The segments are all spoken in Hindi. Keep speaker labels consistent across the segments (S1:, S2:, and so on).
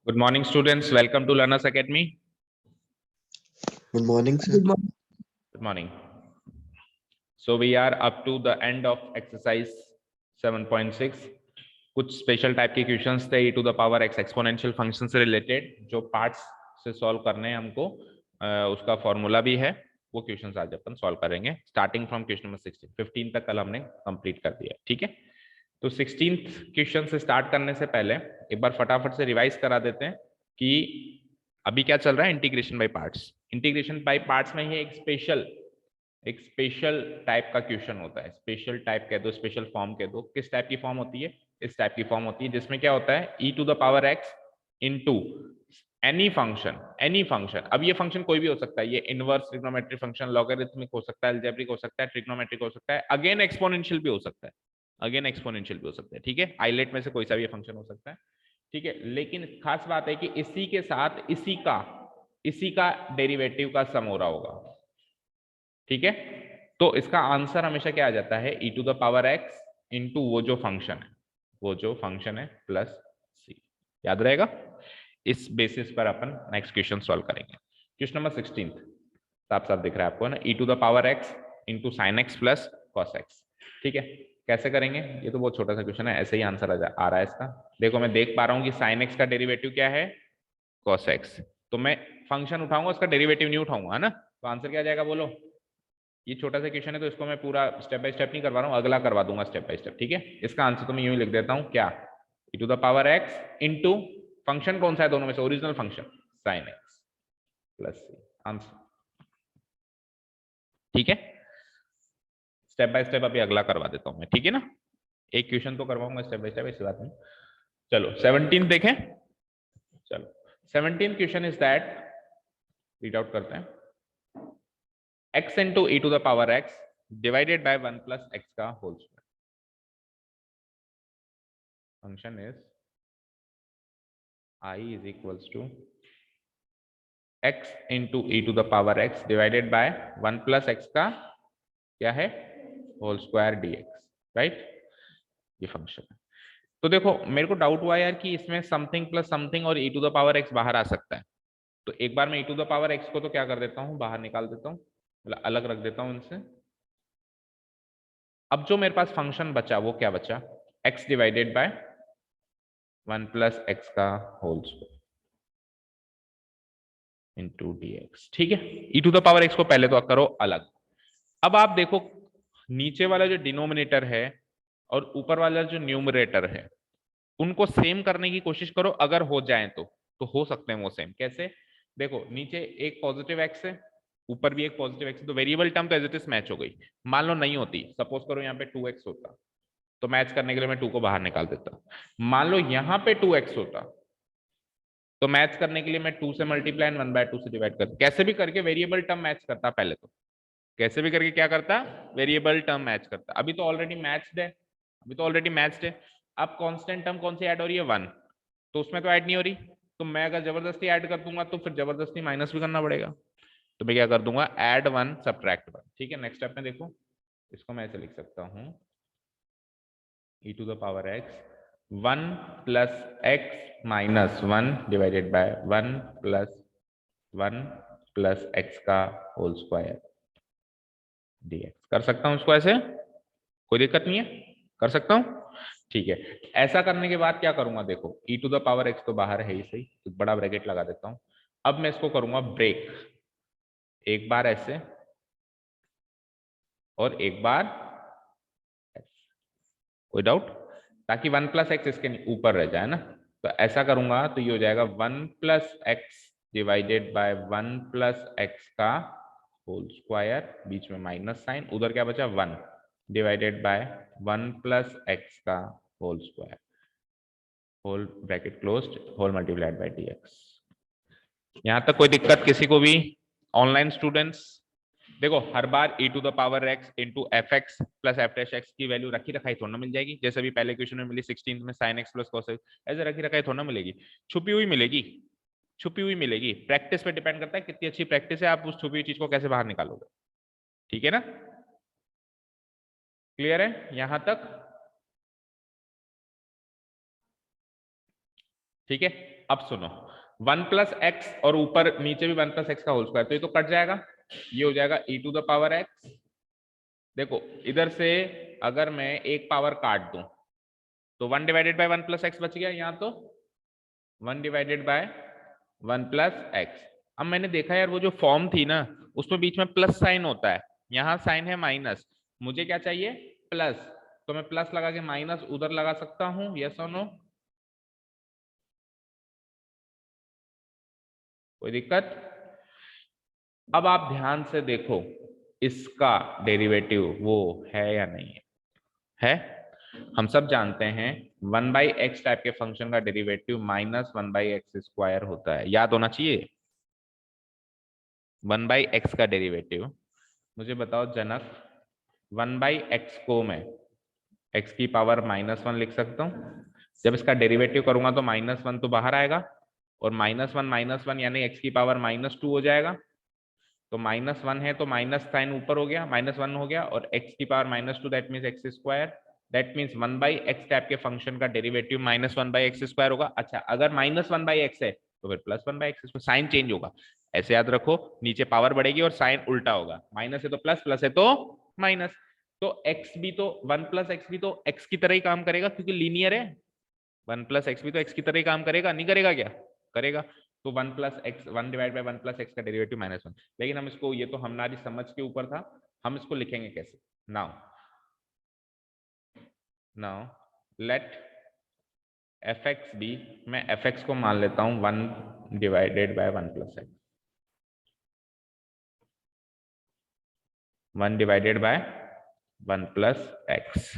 S1: Good morning, students. Welcome to Learners Academy.
S2: Good morning, sir.
S3: Good morning.
S1: Good morning. So we are up to the end of exercise 7.6. कुछ स्पेशल टाइप के क्वेश्चंस थे e to the power x exponential function से रिलेटेड, जो पार्ट्स से सॉल्व करने हैं हमको, उसका फॉर्मूला भी है। वो क्वेश्चंस आज अपन सॉल्व करेंगे स्टार्टिंग फ्रॉम क्वेश्चन नंबर 16। 15 तक कल हमने कंप्लीट कर दिया, ठीक है। तो 16th क्वेश्चन से स्टार्ट करने से पहले एक बार फटाफट से रिवाइज करा देते हैं कि अभी क्या चल रहा है। Integration by parts. Integration by parts में ही एक स्पेशल टाइप का क्वेश्चन होता है। स्पेशल टाइप कह दो, स्पेशल फॉर्म कह दो। किस टाइप की फॉर्म होती है? इस टाइप की फॉर्म होती है जिसमें क्या होता है, e to the power x into any function. अब ये फंक्शन कोई भी हो सकता है, ये इनवर्स ट्रिग्नोमेट्रिक फंक्शन, लॉगरिथमिक हो सकता है, अलजेब्रिक हो सकता है, ट्रिग्नोमेट्रिक हो सकता है, अगेन एक्सपोनेंशियल भी हो सकता है, ठीक है। आइलेट में से कोई सा भी फंक्शन हो सकता है, ठीक है। लेकिन खास बात है कि इसी के साथ इसी का डेरिवेटिव का सम हो रहा होगा, ठीक है। तो इसका आंसर हमेशा क्या आ जाता है, e to the power x into वो जो फंक्शन है प्लस c। याद रहेगा। इस बेसिस पर अपन नेक्स्ट क्वेश्चन सॉल्व करेंगे। क्वेश्चन नंबर 16 साफ साफ दिख रहा है आपको ना, e to the power x into sine x plus cos x, ठीक है। कैसे करेंगे? ये तो बहुत छोटा सा क्वेश्चन है, ऐसे ही आंसर आ रहा है इसका। देखो मैं देख पा रहा हूँ कि साइन एक्स का डेरिवेटिव क्या है, कॉस एक्स। तो मैं फंक्शन उठाऊंगा, उसका डेरिवेटिव नहीं उठाऊंगा, है ना। तो आंसर क्या आ जाएगा बोलो। ये छोटा सा क्वेश्चन है तो इसको मैं पूरा स्टेप बाय स्टेप नहीं करवा रहा हूँ, अगला करवा दूंगा स्टेप बाय स्टेप, ठीक है। इसका आंसर तो मैं यूं ही लिख देता हूँ, क्या, e to the power x into function कौन सा है दोनों में से, original function sine x plus c, answer, ठीक है। स्टेप बाय स्टेप अभी अगला करवा देता हूं मैं, ठीक है ना। एक क्वेश्चन तो करवाऊंगा स्टेप बाय स्टेप, ऐसी बात नहीं। चलो 17 देखें। चलो 17 question is that, read out करते हैं। x into e to the power x divided by 1 plus x का whole square. Function is I is equals to x into e to the power x divided by 1 plus x का क्या है, होल स्क्वायर dx, राइट। ये फंक्शन है। तो देखो मेरे को डाउट हुआ यार कि इसमें समथिंग प्लस समथिंग और e to the power x बाहर आ सकता है। तो एक बार मैं e to the power x को तो क्या कर देता हूं, बाहर निकाल देता हूं, मतलब अलग रख देता हूं इनसे। अब जो मेरे पास फंक्शन बचा वो क्या बचा, x divided by 1 plus x का होल स्क्वायर इंटू dx, ठीक है। e to the power x को पहले तो करो अलग। अब आप देखो नीचे वाला जो डिनोमिनेटर है और ऊपर वाला जो न्यूमरेटर है, उनको सेम करने की कोशिश करो। अगर हो जाए तो हो सकते हैं वो सेम। कैसे? देखो नीचे एक पॉजिटिव एक्स है, ऊपर भी एक पॉजिटिव एक्स है, तो वेरिएबल टर्म तो एज इट इज मैच हो गई। मान लो नहीं होती, सपोज करो यहाँ पे 2x होता, तो मैच करने के लिए मैं 2 को बाहर निकाल देता। मान लो यहाँ पे 2x होता, तो मैच करने के लिए मैं 2 से मल्टीप्लाई 1/2 से डिवाइड करता। कैसे भी करके वेरिएबल टर्म मैच करता पहले तो, कैसे भी करके क्या करता, वेरिएबल टर्म मैच करता। अभी तो ऑलरेडी मैच्ड है। अब कांस्टेंट टर्म कौन सी ऐड हो रही है, 1, तो उसमें तो ऐड नहीं हो रही। तो मैं अगर जबरदस्ती ऐड कर दूंगा तो फिर जबरदस्ती माइनस भी करना पड़ेगा। तो मैं क्या कर दूंगा, ऐड 1 सब्ट्रैक्ट 1, ठीक है। नेक्स्ट स्टेप में देखो, इसको मैं ऐसे लिख सकता हूं, e to the power x 1 plus x minus 1 divided by 1 plus x का होल स्क्वायर dx। कर सकता हूं इसको ऐसे, कोई दिक्कत नहीं है, कर सकता हूं, ठीक है। ऐसा करने के बाद क्या करूंगा, देखो e to the power x तो बाहर है ही सही, एक बड़ा ब्रैकेट लगा देता हूं। अब मैं इसको करूंगा ब्रेक, एक बार ऐसे और एक बार ऐसे, कोई डाउट, ताकि 1 प्लस एक्स इसके ऊपर रह जाए ना। तो ऐसा करूंगा तो ये हो जाएगा 1 plus x divided by 1 plus x का होल स्क्वायर, बीच में माइनस साइन, उधर क्या बचा 1 डिवाइडेड बाय 1 प्लस एक्स का whole square, whole bracket closed, whole multiplied by dx। यहां तक कोई दिक्कत किसी को भी? ऑनलाइन स्टूडेंट्स देखो, हर बार e to the power x into f x plus f dash x की वैल्यू रखी रखाई थोड़ा ना मिल जाएगी। जैसे भी पहले क्वेश्चन में मिली 16 में sign x plus cos x, ऐसे रखी रखाई थोड़ा ना मिलेगी, छुपी हुई मिलेगी। प्रैक्टिस पे डिपेंड करता है कितनी अच्छी प्रैक्टिस है, आप उस छुपी हुई चीज को कैसे बाहर निकालोगे, ठीक है ना। क्लियर है यहां तक? ठीक है, अब सुनो, 1+x और ऊपर नीचे भी 1+x का होल स्क्वायर, तो ये तो कट जाएगा, ये हो जाएगा e⁻x। देखो इधर से अगर मैं एक पावर काट दूं तो 1/1+x बच गया, यहाँ तो 1/1+x। अब मैंने देखा यार वो जो फॉर्म थी ना उसमें बीच में प्लस साइन होता है, यहाँ साइन है माइनस, मुझे क्या चाहिए प्लस, तो मैं प्लस लगा के माइनस उधर लगा सकता हूं, यस और नो? कोई दिक्कत? अब आप ध्यान से देखो इसका डेरिवेटिव वो है या नहीं है? हम सब जानते हैं 1/x टाइप के फंक्शन का डेरिवेटिव -1/x² होता है, याद होना चाहिए। 1/x का डेरिवेटिव, मुझे बताओ जनक, 1/x को मैं x की पावर -1 लिख सकता हूँ, जब इसका डेरिवेटिव करूंगा तो -1 तो बाहर आएगा, और -1 यानी x की पावर -2 हो जाएगा, तो -1 है तो माइनस साइन ऊपर हो गया, -1 हो गया, और x की power -2 that means x², that means 1/x type के फंक्शन का डेरिवेटिव -1/x² होगा। अच्छा अगर -1/x है तो फिर +1/x, साइन चेंज होगा, ऐसे याद रखो, नीचे पावर बढ़ेगी और साइन उल्टा होगा, माइनस है तो प्लस, प्लस है तो माइनस। तो x भी तो 1+x भी तो x की तरह ही काम करेगा क्योंकि लीनियर है, 1+x भी तो x की तरह ही काम करेगा, नहीं करेगा क्या? करेगा। तो 1+x, 1/1+x का डेरिवेटिव -1, लेकिन हम इसको, ये तो हमारी समझ के ऊपर था, हम इसको लिखेंगे कैसे? नाउ लेट fx भी, मैं fx को मान लेता हूं 1/1+x, 1/1+x,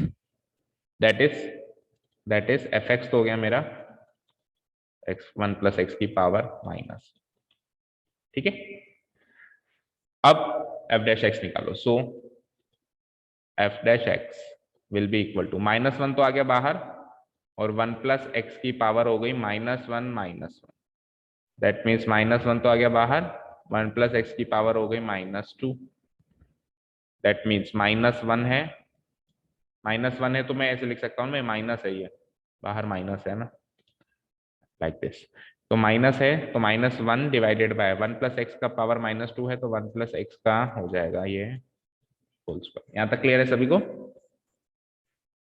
S1: that is fx तो हो गया मेरा x 1+x की पावर माइनस, ठीक है। अब f'(x) निकालो, so f'(x) will be equal to -1 तो आ गया बाहर, और 1+x की पावर हो गई -1, दैट मीन्स -1 तो आ गया बाहर, 1+x की पावर हो गई -2, दैट मीन्स -1 है, -1 है तो मैं ऐसे लिख सकता हूँ, मैं माइनस है, ये बाहर माइनस है ना, लाइक दिस, तो माइनस है तो -1 डिवाइडेड बाय 1+x का पावर -2 है तो 1+x का हो जाएगा ये होल स्क्वायर। यहाँ तक क्लियर है सभी को?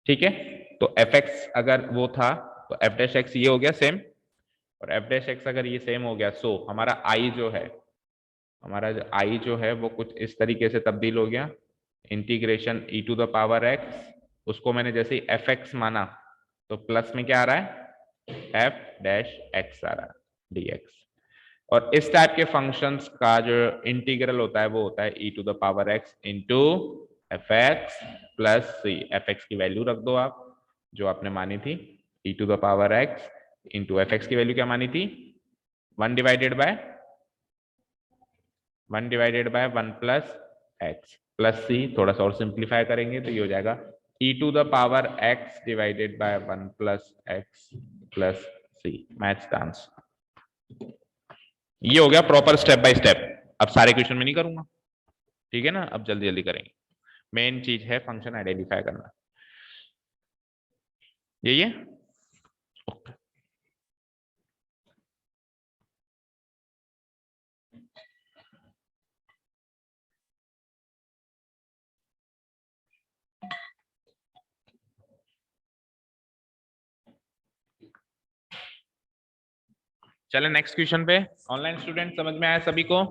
S1: ठीक है, तो fx अगर वो था तो f'(x) ये हो गया सेम, और f'(x) अगर ये सेम हो गया, सो हमारा i जो है, हमारा जो i जो है वो कुछ इस तरीके से तब्दील हो गया, इंटीग्रेशन e⁻x, उसको मैंने जैसे ही fx माना तो प्लस में क्या आ रहा है, f'(x) आ रहा है dx, और इस टाइप के फंक्शंस का जो इंटीग्रल होता है वो होता है e⁻x into fx plus c, fx की वैल्यू रख दो आप जो आपने मानी थी, e⁻x इंटू fx की वैल्यू क्या मानी थी, 1/1+x प्लस c, थोड़ा सा और सिंप्लीफाई करेंगे तो ये हो जाएगा e⁻x divided by 1+x plus c, maths का आंसर। ये हो गया प्रॉपर स्टेप बाय स्टेप, अब सारे क्वेश्चन में नहीं करूंगा, ठीक है ना, अब जल्दी जल्दी करेंगे, मेन चीज है फंक्शन आइडेंटिफाई करना, यही है। ओके चले नेक्स्ट क्वेश्चन पे। ऑनलाइन स्टूडेंट समझ में आया सभी को?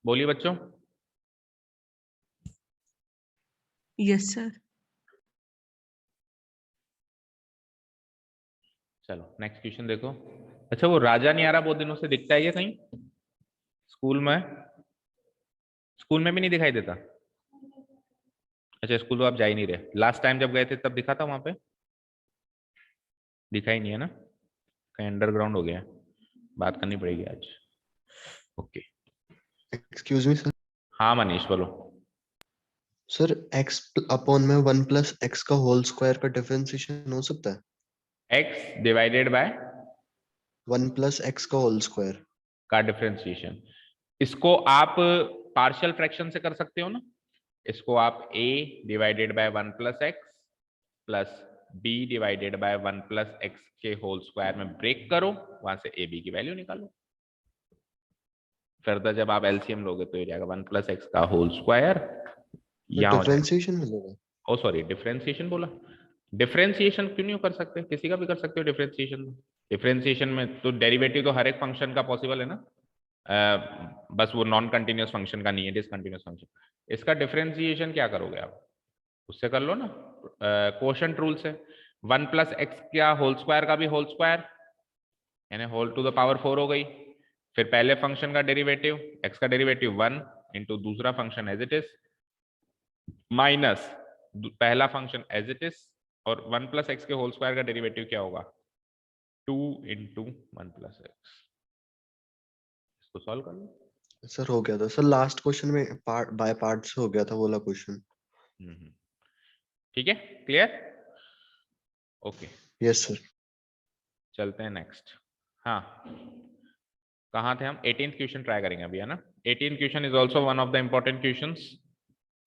S1: बोलिए बच्चों।
S3: Yes sir.
S1: चलो नेक्स्ट क्वेश्चन देखो। अच्छा वो राजा नहीं आ रहा बहुत दिनों से, दिखता है ये कहीं स्कूल में? स्कूल में भी नहीं दिखाई देता? अच्छा स्कूल तो आप जा ही नहीं रहे, लास्ट टाइम जब गए थे तब दिखा था वहां पे? दिखा ही नहीं है ना, कहीं अंडरग्राउंड हो गया है, बात करनी पड़ेगी आज। Okay
S2: excuse me sir.
S1: हाँ मनीष बोलो।
S2: सर x अपॉन में 1+x का होल स्क्वायर का डिफरेंशिएशन हो सकता है?
S1: x डिवाइडेड बाय
S2: 1+x का होल स्क्वायर
S1: का डिफरेंशिएशन, इसको आप पार्शियल फ्रैक्शन से कर सकते हो ना, इसको आप a divided bye 1+x plus b divided by 1 plus x के होल स्क्वायर में ब्रेक करो, वहां से ए बी की वैल्यू निकालो। फर्दर जब आप एलसीएम लोगे तो ये जाएगा 1 प्लस एक्स का होल स्क्वायर, यहाँ हो जाएगा,
S2: डिफरेंशिएशन मिलेगा।
S1: ओ सॉरी डिफरेंशिएशन बोला, डिफरेंशिएशन क्यों नहीं कर सकते, किसी का भी कर सकते हो डिफरेंशिएशन। डिफरेंशिएशन में तो डेरिवेटिव तो हर एक फंक्शन का पॉसिबल है ना, बस वो नॉन कंटिन्यूअस फंक्शन का नहीं है, डिसकंटिन्यूअस फंक्शन। इसका डिफरेंशिएशन क्या करोगे आप, उससे कर लो ना, कोशेंट रूल से। 1 प्लस एक्स का होल स्क्वायर का भी होल स्क्वायर, यानी होल टू द पावर 4 हो गई। फिर पहले फंक्शन का डेरिवेटिव, एक्स का डेरिवेटिव 1 इंटू दूसरा function as it is, minus पहला फंक्शन एज इट इज, और 1 प्लस एक्स के होल स्क्वायर का डेरिवेटिव क्या होगा, 2 इंटू 1 प्लस एक्स। इसको सॉल्व कर लो।
S2: सर हो गया था सर, लास्ट क्वेश्चन में पार्ट बाय पार्ट्स हो गया था वो वाला क्वेश्चन।
S1: ठीक है, क्लियर, ओके
S2: यस सर।
S1: चलते हैं नेक्स्ट। हाँ कहाँ थे हम, 18th क्वेश्चन ट्राई करेंगे अभी, है ना। 18th question is also one of the important questions,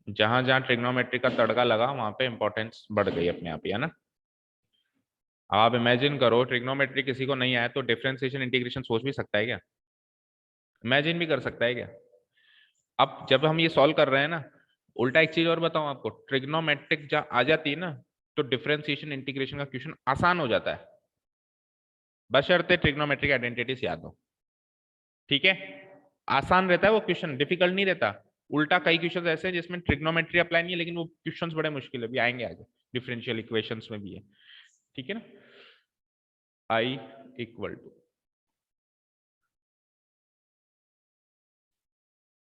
S1: जहां जहां ट्रिग्नोमेट्री का तड़का लगा वहां पे इंपॉर्टेंस बढ़ गई अपने आप ही, है ना। आप इमेजिन करो ट्रिग्नोमेट्री किसी को नहीं आया तो डिफरेंशिएशन इंटीग्रेशन सोच भी सकता है क्या, इमेजिन भी कर सकता है क्या। अब जब हम ये सॉल्व कर रहे हैं ना, उल्टा एक चीज और बताऊं आपको, ट्रिग्नोमेट्रिक जब आ जाती है ना तो डिफरेंशिएशन इंटीग्रेशन का क्वेश्चन आसान हो जाता है, बशर्ते ट्रिग्नोमेट्रिक आइडेंटिटीज याद हो, ठीक है। आसान रहता है वो क्वेश्चन, डिफिकल्ट नहीं रहता। उल्टा कई क्वेश्चन ऐसे हैं जिसमें ट्रिग्नोमेट्री अप्लाई नहीं है, लेकिन वो क्वेश्चंस बड़े मुश्किल है, भी आएंगे आगे, डिफरेंशियल इक्वेशंस में भी है, ठीक है ना। I equal to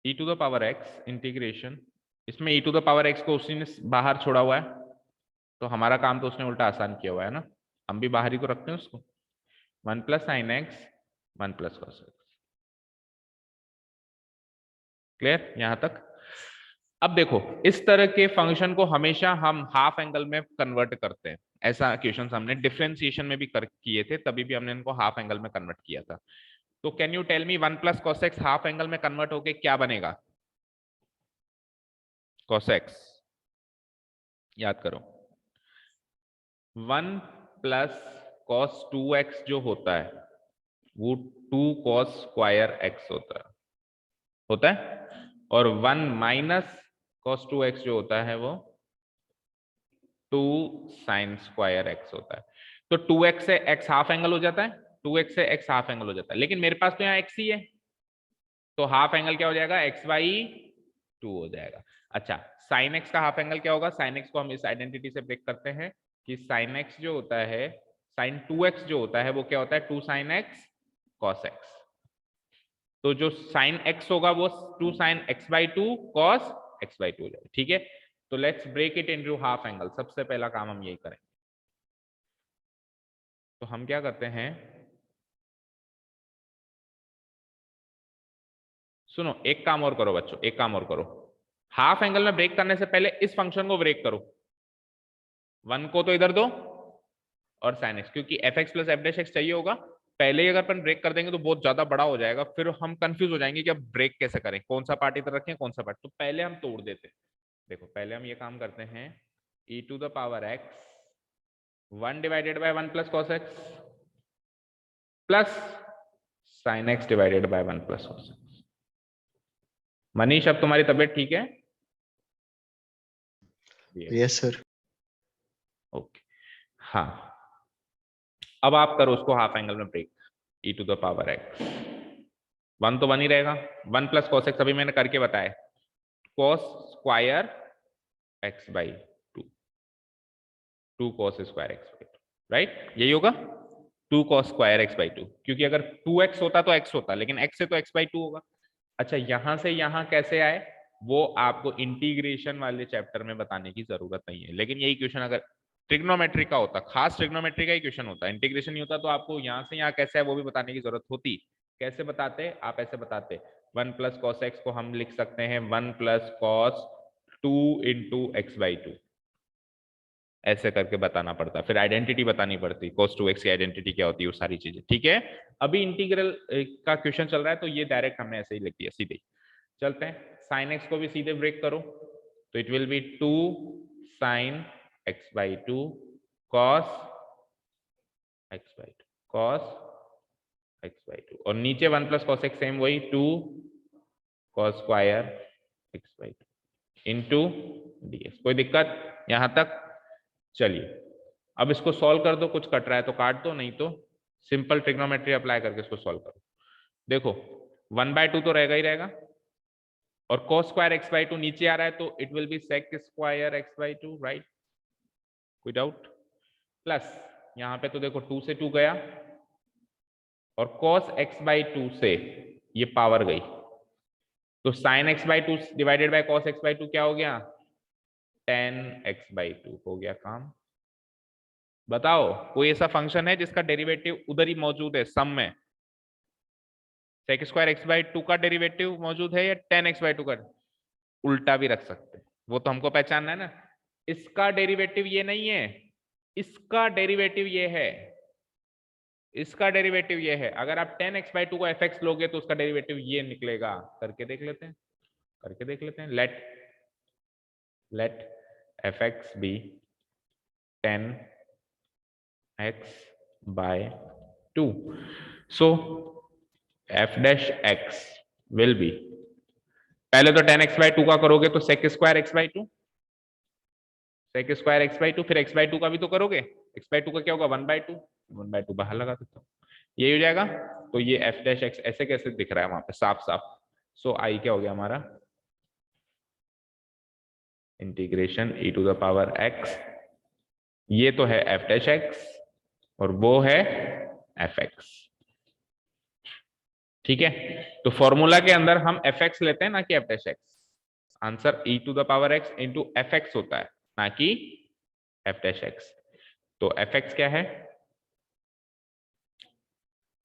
S1: e to the power x integration, इसमें e to the power x को उसी ने बाहर छोड़ा हुआ है, तो हमारा काम तो उसने उल्टा आसान किया हुआ है ना, हम भी बाहर ही तो रखते हैं उसको। 1 plus sine x 1 plus cos x, clear यहां तक। अब देखो इस तरह के फंक्शन को हमेशा हम हाफ एंगल में कन्वर्ट करते हैं, ऐसा क्वेश्चन हमने डिफरेंशिएशन में भी किए थे, तभी भी हमने इनको हाफ एंगल में कन्वर्ट किया था। तो can you tell me 1 plus cos x half angle में कन्वर्ट होके क्या बनेगा, कॉस एक्स, याद करो 1 प्लस कॉस 2x जो होता है वो 2 कॉस स्क्वायर एक्स होता है, और 1 माइनस कॉस 2x जो होता है वो 2 साइन स्क्वायर एक्स होता है। तो 2x से x हाफ एंगल हो जाता है, 2x से x हाफ एंगल हो जाता है, लेकिन मेरे पास तो यहाँ x ही है, तो हाफ एंगल क्या हो जाएगा, एक्स बाई 2 हो जाएगा। अच्छा साइन एक्स का हाफ एंगल क्या होगा, साइन एक्स को हम इस आइडेंटिटी से ब्रेक करते हैं कि साइन एक्स जो होता है, साइन 2x जो होता है वो क्या होता है, 2 साइन एक्स कॉस एक्स। तो जो साइन एक्स होगा वो 2 sine x by 2 cos x by 2 हो जाएगा, ठीक है। तो let's break it into half angle, सबसे पहला काम हम यही करेंगे। तो हम क्या करते हैं, सुनो एक काम और करो बच्चों, एक काम और करो, हाफ एंगल में ब्रेक करने से पहले इस फंक्शन को ब्रेक करो, 1 को तो इधर दो और साइन एक्स, क्योंकि F x plus f dash x चाहिए होगा। पहले ही अगर अपन ब्रेक कर देंगे तो बहुत ज्यादा बड़ा हो जाएगा, फिर हम कंफ्यूज हो जाएंगे कि अब ब्रेक कैसे करें, कौन सा पार्ट इधर रखें कौन सा पार्ट, तो पहले हम तोड़ देते। देखो पहले हम ये काम करते हैं, e to the power x 1 divided by 1 plus cos x plus sine x divided by 1 plus cos x. Manish अब तुम्हारी तबीयत ठीक है,
S2: यस सर।
S1: ओके हाँ, अब आप करो उसको हाफ एंगल में break, e to the power x 1 तो 1 ही रहेगा, 1 प्लस कॉस एक्स अभी मैंने करके बताया, cos square x by 2 cos square x by 2, right यही होगा 2 कॉस स्क्वायर एक्स बाई 2, क्योंकि अगर 2x होता तो x होता, लेकिन x से तो x बाई 2 होगा। अच्छा यहां से यहां कैसे आए वो आपको इंटीग्रेशन वाले चैप्टर में बताने की जरूरत नहीं है, लेकिन यही क्वेश्चन अगर ट्रिग्नोमेट्री का होता, खास ट्रिग्नोमेट्री का ही क्वेश्चन होता, इंटीग्रेशन नहीं होता, तो आपको यहाँ से यहाँ कैसे है वो भी बताने की जरूरत होती। कैसे बताते, आप ऐसे बताते 1 प्लस कॉस एक्स को हम लिख सकते हैं 1 plus cos 2 into x by 2, ऐसे करके बताना पड़ता, फिर आइडेंटिटी बतानी पड़ती, cos 2x की आइडेंटिटी क्या होती है, वो सारी चीजें, ठीक है। अभी इंटीग्रल का क्वेश्चन चल रहा है तो ये डायरेक्ट हमने ऐसे ही लिख दिया सीधे। चलते हैं साइन एक्स को भी सीधे ब्रेक करो, तो it will B 2 sine x by 2 cos x by 2 cos x by 2 और नीचे 1 प्लस cos x सेम वही 2 cos square x by 2 into dx। कोई दिक्कत यहां तक? चलिए अब इसको सॉल्व कर दो, कुछ कट रहा है तो काट दो, नहीं तो सिंपल ट्रिग्नोमेट्री अप्लाई करके इसको सॉल्व करो। देखो 1/2 तो रहेगा ही रहेगा और cos स्क्वायर x by 2 नीचे आ रहा है तो it will B sec square x by 2, right? कोई डाउट? प्लस यहां पे तो देखो 2 से 2 गया और cos x by 2 से ये पावर गई तो sin x by 2 divided bye cos x by 2 क्या हो गया? tan x by 2 हो गया काम। बताओ कोई ऐसा फंक्शन है जिसका डेरिवेटिव उधर ही मौजूद है सम में? sec स्क्वायर x by 2 का डेरिवेटिव मौजूद है या tan x by 2 का? उल्टा भी रख सकते हैं, वो तो हमको पहचानना है ना। इसका डेरिवेटिव ये नहीं है, इसका डेरिवेटिव ये है, इसका डेरिवेटिव ये है। अगर आप tan x by 2 को fx लोगे तो उसका डेरिवेटिव ये निकलेगा। करके देख लेते हैं, करके देख लेते हैं। let fx be tan x by 2, so f dash x will be, पहले तो tan x by 2 का करोगे तो sec square x by 2, sec square x by 2, फिर x by 2 का भी तो करोगे। x by 2 का क्या होगा? 1/2, 1/2 बाहर लगा देता हूँ, ये हो जाएगा। तो ये f dash x ऐसे कैसे दिख रहा है वहां पे साफ साफ? सो आई क्या हो गया हमारा? Integration e to the power x, ये तो है f dash x और वो है fx। ठीक है, तो फॉर्मूला के अंदर हम fx लेते हैं ना कि f dash x। Answer e to the power x into fx होता है ना कि f dash x। तो fx क्या है?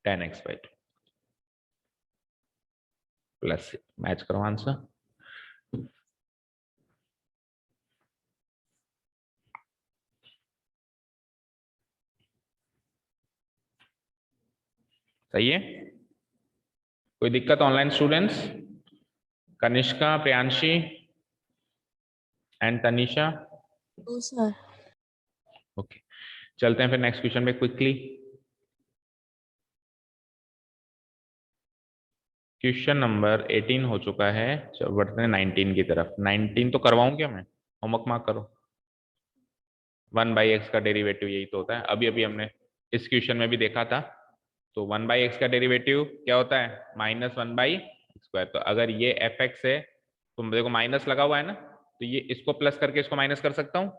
S1: tan x by 2 plus match करो आंसर। सही है? कोई दिक्कत online students? Kanishka, Priyanshi and Tanisha?
S3: No sir.
S1: Okay, चलते हैं फिर नेक्स्ट क्वेश्चन पे क्विकली। क्वेश्चन नंबर 18 हो चुका है, चलो बढ़ते हैं 19 की तरफ। 19 तो करवाऊं क्या मैं? होमवर्क मार्क करो। 1/x का डेरिवेटिव यही तो होता है, अभी अभी हमने इस क्वेश्चन में भी देखा था। तो 1/x का डेरिवेटिव क्या होता है? -1/x²। तो अगर ये fx है तो देखो माइनस लगा हुआ है ना, तो ये इसको प्लस करके इसको माइनस कर सकता हूं,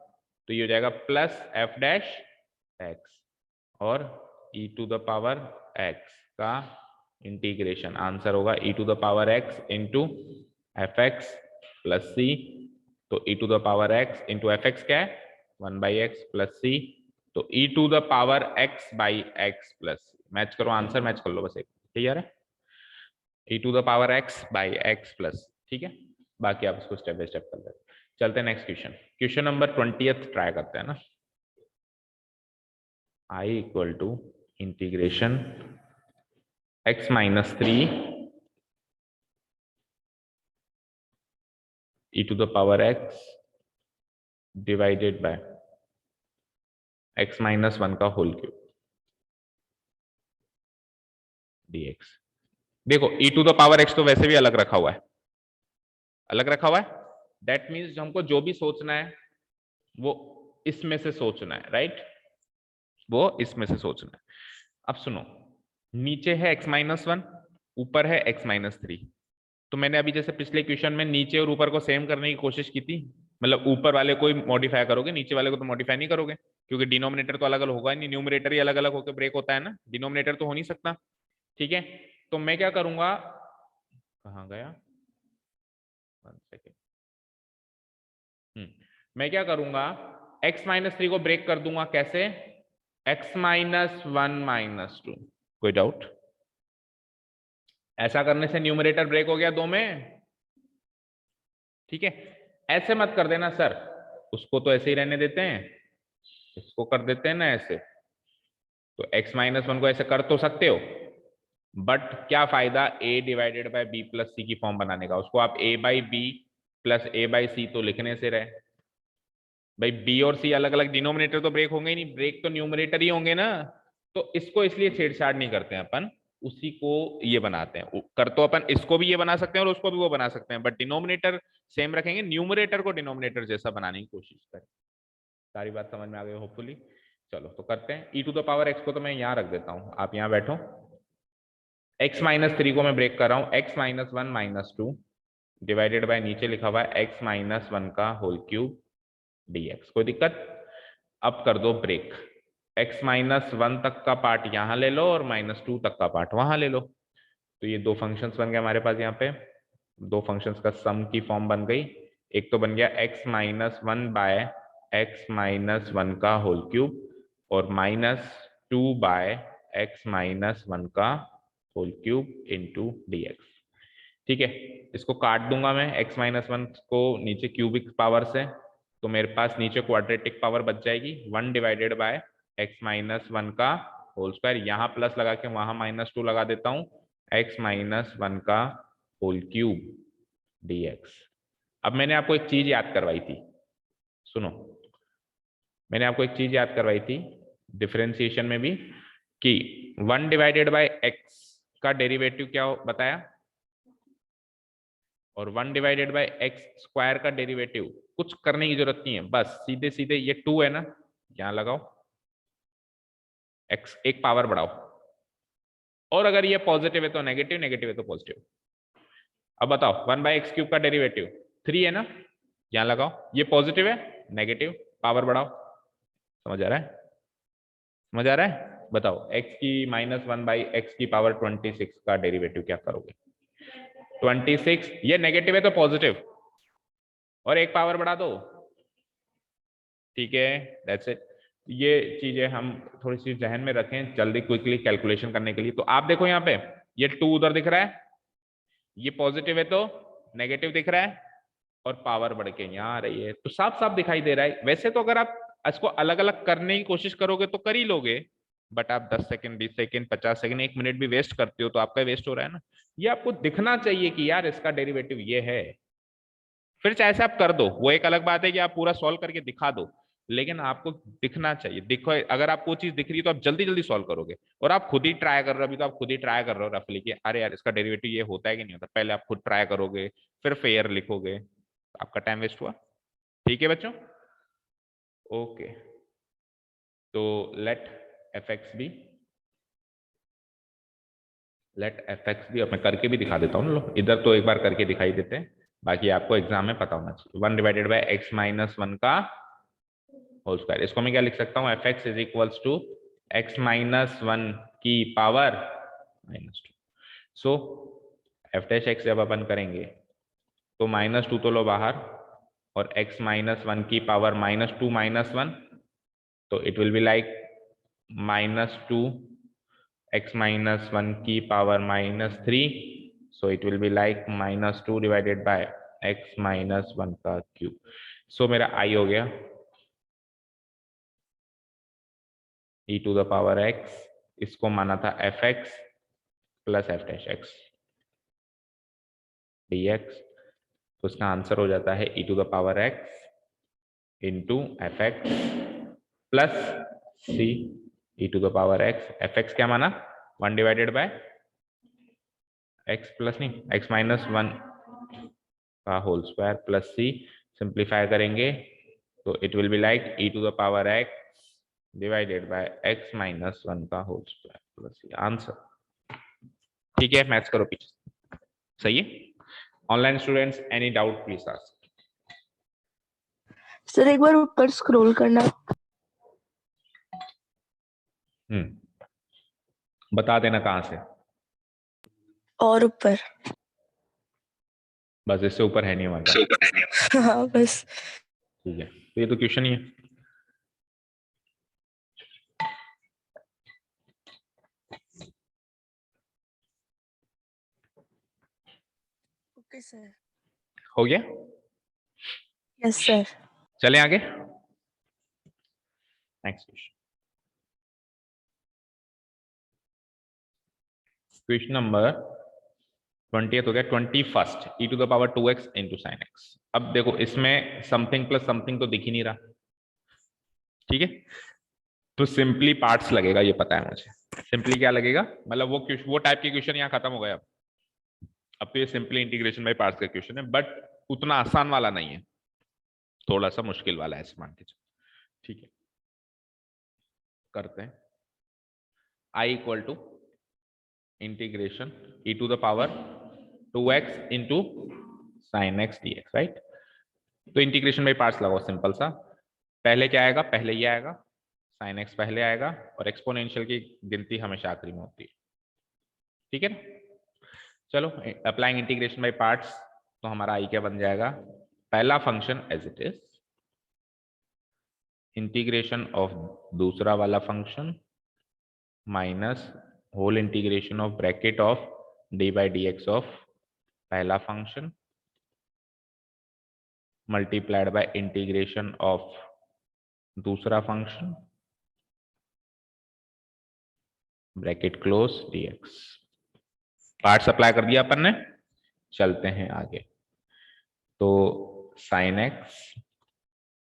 S1: तो ये हो जाएगा प्लस f डैश x और e to the power x का इंटीग्रेशन। आंसर होगा e to the power x into fx plus c। तो e to the power x into fx क्या है? 1/x plus c। तो e to the power x by x plus. Match करो आंसर, मैच कर लो बस एक। क्लियर है? e to the power x by x plus. ठीक है, बाकी आप इसको स्टेप बाय स्टेप कर लेते। चलते हैं next question. Question number 20 try करते हैं ना। I equal to integration x minus 3 e to the power x divided by x minus 1 का होल क्यूब dx। देखो e to the power x तो वैसे भी अलग रखा हुआ है, अलग रखा हुआ है। दैट मीन्स हमको जो भी सोचना है वो इसमें से सोचना है, राइट? वो इसमें से सोचना है। अब सुनो, नीचे है x माइनस 1, ऊपर है x माइनस 3। तो मैंने अभी जैसे पिछले क्वेश्चन में नीचे और ऊपर को सेम करने की कोशिश की थी, मतलब ऊपर वाले को ही मॉडिफाई करोगे, नीचे वाले को तो मॉडिफाई नहीं करोगे, क्योंकि डिनोमिनेटर तो अलग अलग होगा नहीं, न्यूमरेटर ही अलग अलग होकर ब्रेक होता है ना, डिनोमिनेटर तो हो नहीं सकता। ठीक है, तो मैं क्या करूंगा, कहाँ गया, 1 सेकेंड। मैं क्या करूंगा, x माइनस 3 को ब्रेक कर दूंगा। कैसे? x minus 1 minus 2। कोई डाउट? ऐसा करने से न्यूमरेटर ब्रेक हो गया 2 में। ठीक है, ऐसे मत कर देना सर, उसको तो ऐसे ही रहने देते हैं, इसको कर देते हैं ना ऐसे। तो x माइनस 1 को ऐसे कर तो सकते हो, बट क्या फायदा a divided by b plus c की फॉर्म बनाने का? उसको आप a by b plus a by c तो लिखने से रहे। भाई बी और सी अलग अलग डिनोमिनेटर तो ब्रेक होंगे ही नहीं, ब्रेक तो न्यूमरेटर ही होंगे ना। तो इसको इसलिए छेड़छाड़ नहीं करते हैं अपन, उसी को ये बनाते हैं। कर तो अपन इसको भी ये बना सकते हैं और उसको भी वो बना सकते हैं, बट डिनोमिनेटर सेम रखेंगे, न्यूमरेटर को डिनोमिनेटर जैसा बनाने की कोशिश करें। सारी बात समझ में आ गई होपफुली। चलो तो करते हैं। e to the power x को तो मैं यहाँ रख देता हूँ, आप यहाँ बैठो। x माइनस 3 को मैं ब्रेक कर रहा हूँ, x minus 1 minus 2 divided bye नीचे लिखा हुआ है x माइनस 1 का होल क्यूब dx। कोई दिक्कत? अब कर दो ब्रेक, x माइनस 1 तक का पार्ट यहाँ ले लो और माइनस 2 तक का पार्ट वहां ले लो। तो ये दो फंक्शंस बन गए हमारे पास, यहाँ पे दो फंक्शंस का सम की फॉर्म बन गई। एक तो बन गया x minus 1 by x minus 1 का होल क्यूब और माइनस 2 बाय x माइनस 1 का होल क्यूब इंटू dx। ठीक है, इसको काट दूंगा मैं, x माइनस 1 को नीचे क्यूबिक पावर से, तो मेरे पास नीचे क्वाड्रेटिक पावर बच जाएगी 1 डिवाइडेड बाय x माइनस 1 का होल स्क्वायर। यहाँ प्लस लगा के वहां माइनस 2 लगा देता हूँ, x माइनस 1 का होल क्यूब dx। अब मैंने आपको एक चीज याद करवाई थी, सुनो, मैंने आपको एक चीज याद करवाई थी डिफरेंशिएशन में भी, कि 1 डिवाइडेड बाय x का डेरिवेटिव क्या बताया, और 1 डिवाइडेड बाय एक्स स्क्वायर का डेरिवेटिव कुछ करने की जरूरत नहीं है, बस सीधे सीधे ये 2 है ना, यहां लगाओ, x एक पावर बढ़ाओ, और अगर ये पॉजिटिव है तो नेगेटिव, नेगेटिव है तो पॉजिटिव। अब बताओ 1 बाय एक्स क्यूब का डेरिवेटिव 3 है ना, यहां लगाओ, ये पॉजिटिव है, नेगेटिव, पावर बढ़ाओ। समझ आ रहा है? समझ आ रहा है? बताओ x की माइनस 1 बाई एक्स की पावर 26 का डेरिवेटिव क्या करोगे? 26, ये नेगेटिव है तो पॉजिटिव, और एक पावर बढ़ा दो। ठीक है, दैट्स इट। ये चीजें हम थोड़ी सी जहन में रखें जल्दी क्विकली कैलकुलेशन करने के लिए। तो आप देखो यहाँ पे ये 2 उधर दिख रहा है, ये पॉजिटिव है तो नेगेटिव दिख रहा है, और पावर बढ़ के यहाँ आ रही है, तो साफ साफ दिखाई दे रहा है। वैसे तो अगर आप इसको अलग अलग करने की कोशिश करोगे तो कर ही लोगे, बट आप 10 सेकंड 20 सेकंड 50 सेकंड 1 मिनट भी वेस्ट करते हो तो आपका वेस्ट हो रहा है ना। ये आपको दिखना चाहिए कि यार इसका डेरिवेटिव ये है, फिर चाहे से आप कर दो, वो एक अलग बात है कि आप पूरा सॉल्व करके दिखा दो, लेकिन आपको दिखना चाहिए। देखो अगर आपको वो चीज दिख रही है तो आप जल्दी जल्दी सॉल्व करोगे, और आप खुद ही ट्राई कर रहे हो, अभी तो आप खुद ही ट्राई कर रहे हो रफली कि अरे यार इसका डेरिवेटिव ये होता है कि नहीं होता, पहले आप खुद ट्राई करोगे फिर फेयर लिखोगे, आपका टाइम वेस्ट हुआ। ठीक है बच्चों, ओके, तो let f x be, let f x be, अब मैं करके भी दिखा देता हूँ। लो इधर तो एक बार करके दिखाई देते हैं, बाकी आपको एग्जाम में पता होना चाहिए। 1 डिवाइडेड बाय एक्स माइनस 1 का होल स्क्वायर, इसको मैं क्या लिख सकता हूँ, f x is equals to x minus 1 की power minus 2। So f dash x जब अपन करेंगे तो माइनस 2 तो लो बाहर, और एक्स माइनस 1 की पावर माइनस 2 माइनस 1, तो it will be like minus 2 x minus 1 की power minus 3, so it will be like minus 2 divided by x minus 1 का क्यूब। सो मेरा i हो गया e to the power x, इसको माना था fx plus f dash x dx, तो इसका आंसर हो जाता है e to the power x into f x plus c e to the power x। F x क्या माना, 1 डिवाइडेड बाय x प्लस नहीं x माइनस 1 का whole square plus c, simplify करेंगे तो it will be like e to the power x divided by x minus 1 का whole square plus c, answer. ठीक है, मैथ्स करो पीछे, सही है। Online students any doubt please ask.
S3: Sir एक बार ऊपर स्क्रॉल करना।
S1: बता देना कहाँ से,
S3: और ऊपर।
S1: बस इससे ऊपर है नहीं हमारे।
S3: हाँ बस।
S1: ठीक है, तो ये तो क्वेश्चन ही है।
S3: Okay sir.
S1: हो गया,
S3: यस सर।
S1: चलें आगे, next question. Question number 20th हो गया, 21st e to the power 2x into sine x. अब देखो इसमें समथिंग प्लस समथिंग तो दिख ही नहीं रहा, ठीक है, तो सिंपली पार्ट्स लगेगा, ये पता है मुझे। सिंपली क्या लगेगा, मतलब वो टाइप के क्वेश्चन यहाँ खत्म हो गए। अब तो ये सिंपली इंटीग्रेशन बाय पार्ट्स का क्वेश्चन है, बट उतना आसान वाला नहीं है, थोड़ा सा मुश्किल वाला है, ऐसे मान के चलो। ठीक है, करते हैं। I equal to integration e to the power 2x into sine x d x, right. तो इंटीग्रेशन बाय पार्ट्स लगाओ, सिंपल सा। पहले क्या आएगा, पहले ये आएगा, साइन एक्स पहले आएगा, और एक्सपोनेंशियल की गिनती हमेशा आखिरी में होती है। ठीक है ना, चलो अप्लाइंग इंटीग्रेशन बाय पार्ट्स, तो हमारा आई क्या बन जाएगा, पहला function as it is, integration of दूसरा वाला function minus whole integration of bracket of d by d x of पहला function multiplied by integration of दूसरा function bracket close dx। Parts apply कर दिया अपन ने, चलते हैं आगे। तो sine x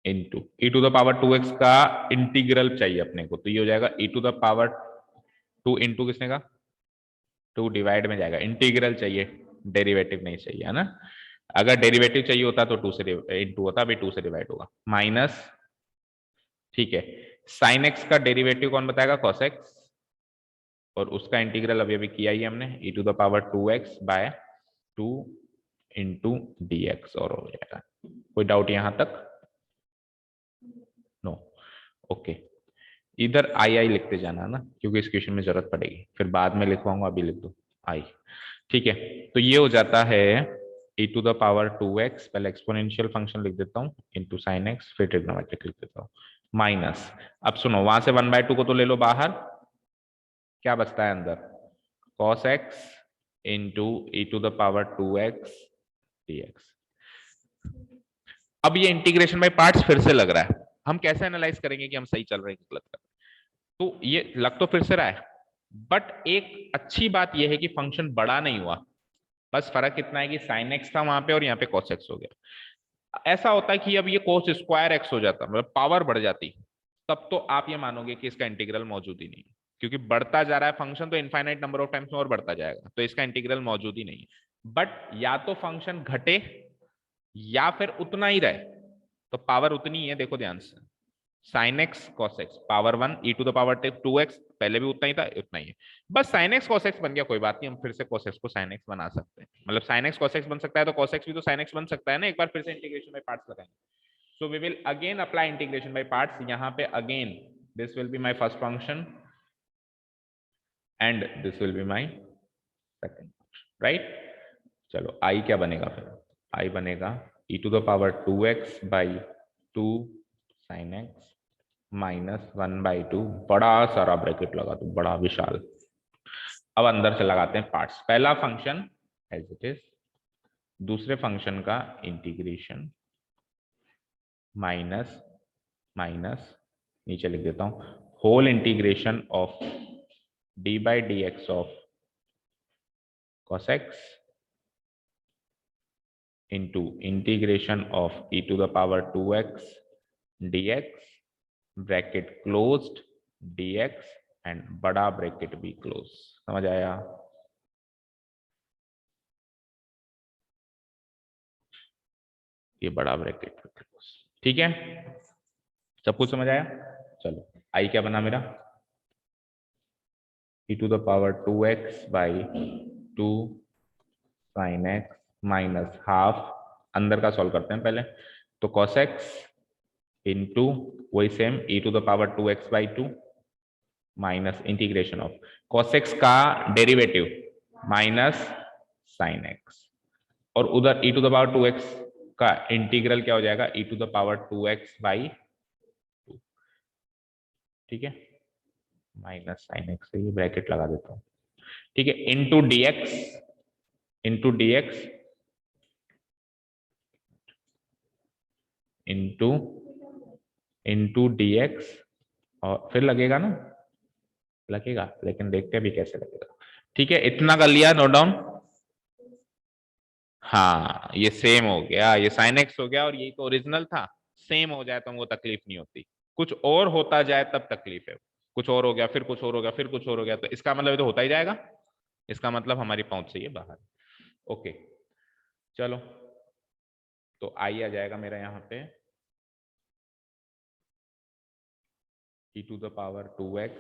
S1: into e to the power 2x का इंटीग्रल चाहिए अपने को, तो ये हो जाएगा ई टू द पावर 2 इंटू किसने का 2 डिवाइड में जाएगा, इंटीग्रल चाहिए, डेरिवेटिव नहीं चाहिए, है ना। अगर डेरिवेटिव चाहिए होता तो 2 से इंटू होता, अभी 2 से डिवाइड होगा, माइनस। ठीक है, साइन एक्स का डेरिवेटिव कौन बताएगा, कॉस एक्स, और उसका इंटीग्रल अभी अभी किया ही हमने, e to the power 2x by 2 into d x, और हो जाएगा। कोई डाउट यहां तक, नो, ओके। इधर आई लिखते जाना ना, क्योंकि इस क्वेश्चन में जरूरत पड़ेगी, फिर बाद में लिखवाऊंगा, अभी लिख दो आई। ठीक है, तो ये हो जाता है e to the power 2x, पहले एक्सपोनेंशियल फंक्शन लिख देता हूँ, इंटू साइन एक्स, फिर ट्रिग्नोमेट्रिक लिख देता हूँ, माइनस। अब सुनो, वहां से 1/2 को तो ले लो बाहर, क्या बचता है अंदर, cos x into e to the power 2x dx। अब ये इंटीग्रेशन बाय पार्ट्स फिर से लग रहा है, हम कैसे एनालाइज करेंगे कि हम सही चल रहे हैं कि गलत कर रहे हैं। तो ये लग तो फिर से रहा है, बट एक अच्छी बात यह है कि फंक्शन बड़ा नहीं हुआ, बस फर्क इतना है कि साइन एक्स था वहां पे और यहाँ पे cos x हो गया। ऐसा होता है कि अब ये cos स्क्वायर x हो जाता, मतलब पावर बढ़ जाती, तब तो आप ये मानोगे कि इसका इंटीग्रल मौजूद ही नहीं है, क्योंकि बढ़ता जा रहा है फंक्शन, तो इनफाइनाइट नंबर ऑफ टाइम्स में और बढ़ता जाएगा, तो इसका इंटीग्रल मौजूद ही नहीं है। बट या तो फंक्शन घटे या फिर उतना ही रहे, तो पावर उतनी ही है, देखो ध्यान से, sine x cos x power 1 e to the power 2x, पहले भी उतना ही था, उतना ही है, बस साइन एक्स कॉस एक्स बन गया, कोई बात नहीं, हम फिर से कॉस एक्स को साइन एक्स बना सकते हैं, मतलब साइन एक्स कॉस एक्स बन सकता है, तो कॉस एक्स भी तो साइन एक्स बन सकता है ना। एक बार फिर से इंटीग्रेशन बाय पार्ट्स लगाएंगे, so we will again apply integration by parts. यहाँ पे again this will be my first function and this will be my second function, right. चलो आई क्या बनेगा फिर, आई बनेगा e to the power 2x by 2 sine x minus 1/2, बड़ा सारा ब्रैकेट लगा दो, बड़ा विशाल। अब अंदर से लगाते हैं पार्ट्स, पहला फंक्शन एज इट इज, दूसरे फंक्शन का इंटीग्रेशन माइनस माइनस, नीचे लिख देता हूं, whole integration of d by d x of cos x into integration of e to the power 2x dx bracket closed dx and बड़ा ब्रैकेट भी क्लोज। समझ आया, ये बड़ा ब्रैकेट भी क्लोज, ठीक है, सब कुछ समझ आया। चलो आई क्या बना मेरा, e to the power 2x by 2 sine x minus half, अंदर का सॉल्व करते हैं पहले, तो cos x इंटू वही same e to the power 2x by 2 minus integration of cos x का डेरिवेटिव माइनस साइन x, और उधर e to the power 2x का इंटीग्रल क्या हो जाएगा, e to the power 2x by 2, ठीक है, माइनस साइन x से ये ब्रैकेट लगा देता हूँ, ठीक है, इंटू dx इंटू dx, और फिर लगेगा ना, लगेगा, लेकिन देखते हैं अभी कैसे लगेगा। ठीक है, इतना कर लिया, नोट डाउन। हाँ ये सेम हो गया, ये साइन एक्स हो गया, और यही तो ओरिजिनल था, सेम हो जाए तो हमको तकलीफ नहीं होती, कुछ और होता जाए तब तकलीफ है, कुछ और हो गया, फिर कुछ और हो गया, फिर कुछ और हो गया, तो इसका मतलब ये तो होता ही जाएगा, इसका मतलब हमारी पहुंच से ये बाहर। ओके चलो, तो आई आ जाएगा मेरा यहाँ पे e to the power 2x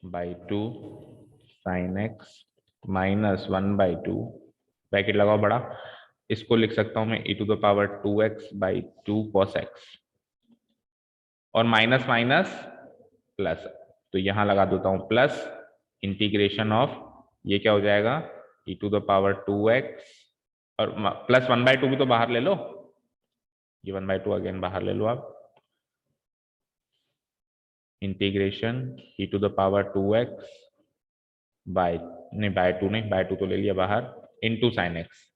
S1: by 2 sine x minus 1/2, bracket लगाओ बड़ा, इसको लिख सकता हूं मैं e to the power 2x by 2 cos x, और माइनस माइनस प्लस, तो यहां लगा देता हूं प्लस इंटीग्रेशन ऑफ, ये क्या हो जाएगा e to the power 2x, और प्लस 1/2 भी तो बाहर ले लो, ये 1/2 अगेन बाहर ले लो आप, integration e to the power 2x by, नहीं बाय 2 नहीं, बाय 2 तो ले लिया बाहर, into sine x,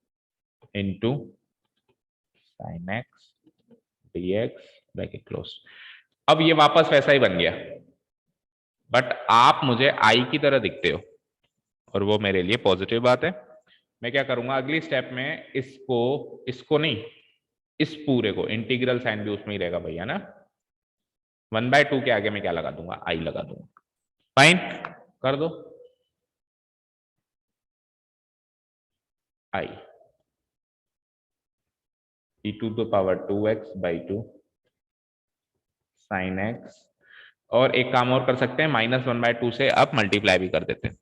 S1: into sine x dx bracket close. अब ये वापस वैसा ही बन गया, बट आप मुझे आई की तरह दिखते हो और वो मेरे लिए पॉजिटिव बात है। मैं क्या करूंगा अगली स्टेप में, इसको नहीं, इस पूरे को इंटीग्रल साइन भी उसमें ही रहेगा भैया ना, 1/2 के आगे मैं क्या लगा दूंगा, आई लगा दूंगा, फाइन कर दो, I e to the power 2x by 2 sine x, और एक काम और कर सकते हैं, -1/2 से अब मल्टीप्लाई भी कर देते हैं,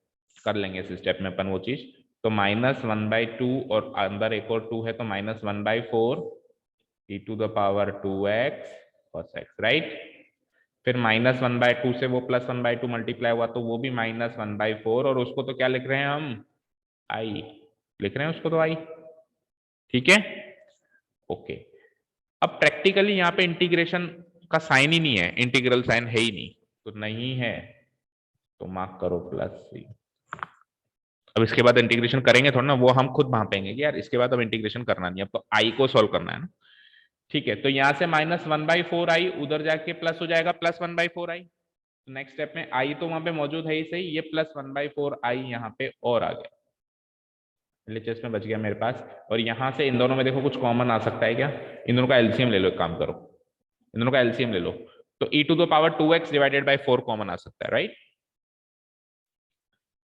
S1: कर लेंगे इस स्टेप में अपन वो चीज, तो -1/2 और अंदर एक और 2 है, तो -1/4 e to the power 2x cos x, right. फिर -1/2 से वो +1/2 मल्टीप्लाई हुआ, तो वो भी -1/4, और उसको तो क्या लिख रहे हैं हम, आई लिख रहे हैं उसको, तो आई, ठीक है ओके। अब प्रैक्टिकली यहाँ पे इंटीग्रेशन का साइन ही नहीं है, इंटीग्रल साइन है ही नहीं, तो नहीं है तो मार्क करो +c। अब इसके बाद इंटीग्रेशन करेंगे थोड़ा ना, वो हम खुद भापेंगे कि यार इसके बाद अब इंटीग्रेशन करना नहीं, अब तो आई को सॉल्व करना है ना, ठीक है। तो यहाँ से -1/4 आई, उधर जाके प्लस हो जाएगा +1/4 आई, तो नेक्स्ट स्टेप में आई तो वहां पे मौजूद है ही सही, ये +1/4 आई यहाँ पे और आ गया, एलएचएस में बच गया मेरे पास। और यहां से इन दोनों में देखो कुछ कॉमन आ सकता है क्या, इन दोनों का एलसीएम ले लो, एक काम करो इन दोनों का एलसीएम ले लो, तो e to the power 2x divided by 4 common आ सकता है, राइट।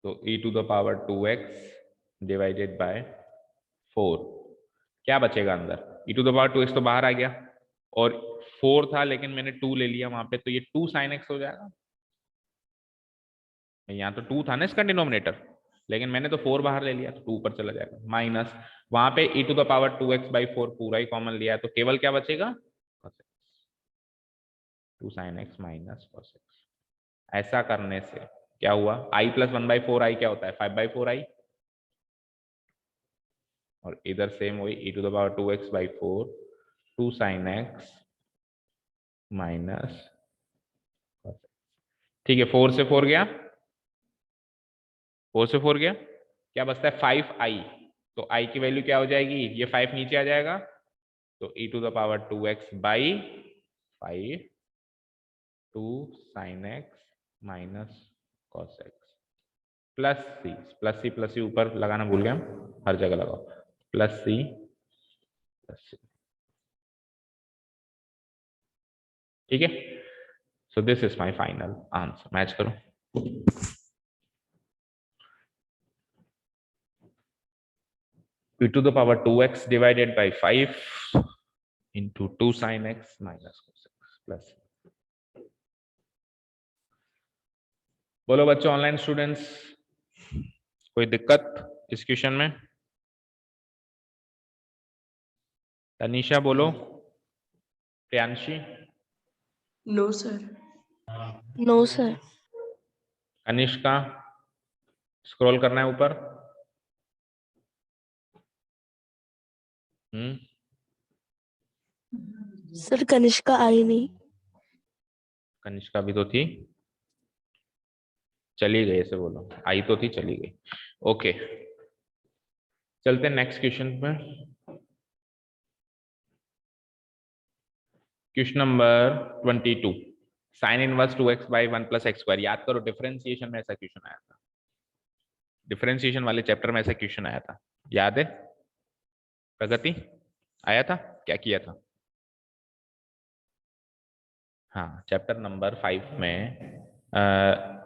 S1: तो e to the power 2x divided by 4, क्या बचेगा अंदर, e to the power 2x तो बाहर आ गया, और 4 था लेकिन मैंने 2 ले लिया वहां पे, तो ये 2 sin x हो जाएगा, यहाँ तो 2 था ना इसका डिनोमिनेटर, लेकिन मैंने तो 4 बाहर ले लिया, तो 2 ऊपर चला जाएगा, माइनस वहां पे e to the power 2x by 4 पूरा ही कॉमन लिया है, तो केवल क्या बचेगा, 2 sin x minus cos x। ऐसा करने से क्या हुआ, i प्लस 1/4 आई क्या होता है, 5/4 आई, और इधर सेम वही e to the power 2x by 4 2 sin x minus, ठीक है 4 से 4 गया, 4 से 4 गया, क्या बचता है 5i, तो i की वैल्यू क्या हो जाएगी, ये 5 नीचे आ जाएगा, तो e to the power 2x by 5 2 sin x minus cos x plus c ऊपर लगाना भूल गया, हर जगह लगाओ प्लस सी, ठीक है। So this is my final answer, match करो, e to the power 2x divided by 5 into 2 sin x minus cos x plus, बोलो बच्चों ऑनलाइन स्टूडेंट्स, कोई दिक्कत इस क्वेश्चन में, तनीषा बोलो, Priyanshi,
S4: no sir.
S3: No sir.
S1: Kanishka, scroll करना है ऊपर,
S3: सर कनिष्का आई नहीं।
S1: कनिष्का भी तो थी, चली गई, ऐसे बोलो, आई तो थी चली गई, ओके चलते हैं नेक्स्ट क्वेश्चन पर। Question number 22, sine inverse 2x by 1 plus x square, याद करो डिफरेंशिएशन में ऐसा क्वेश्चन आया था, डिफरेंशिएशन वाले चैप्टर में ऐसा क्वेश्चन आया था, याद है प्रगति, आया था, क्या किया था, हाँ, चैप्टर नंबर 5 में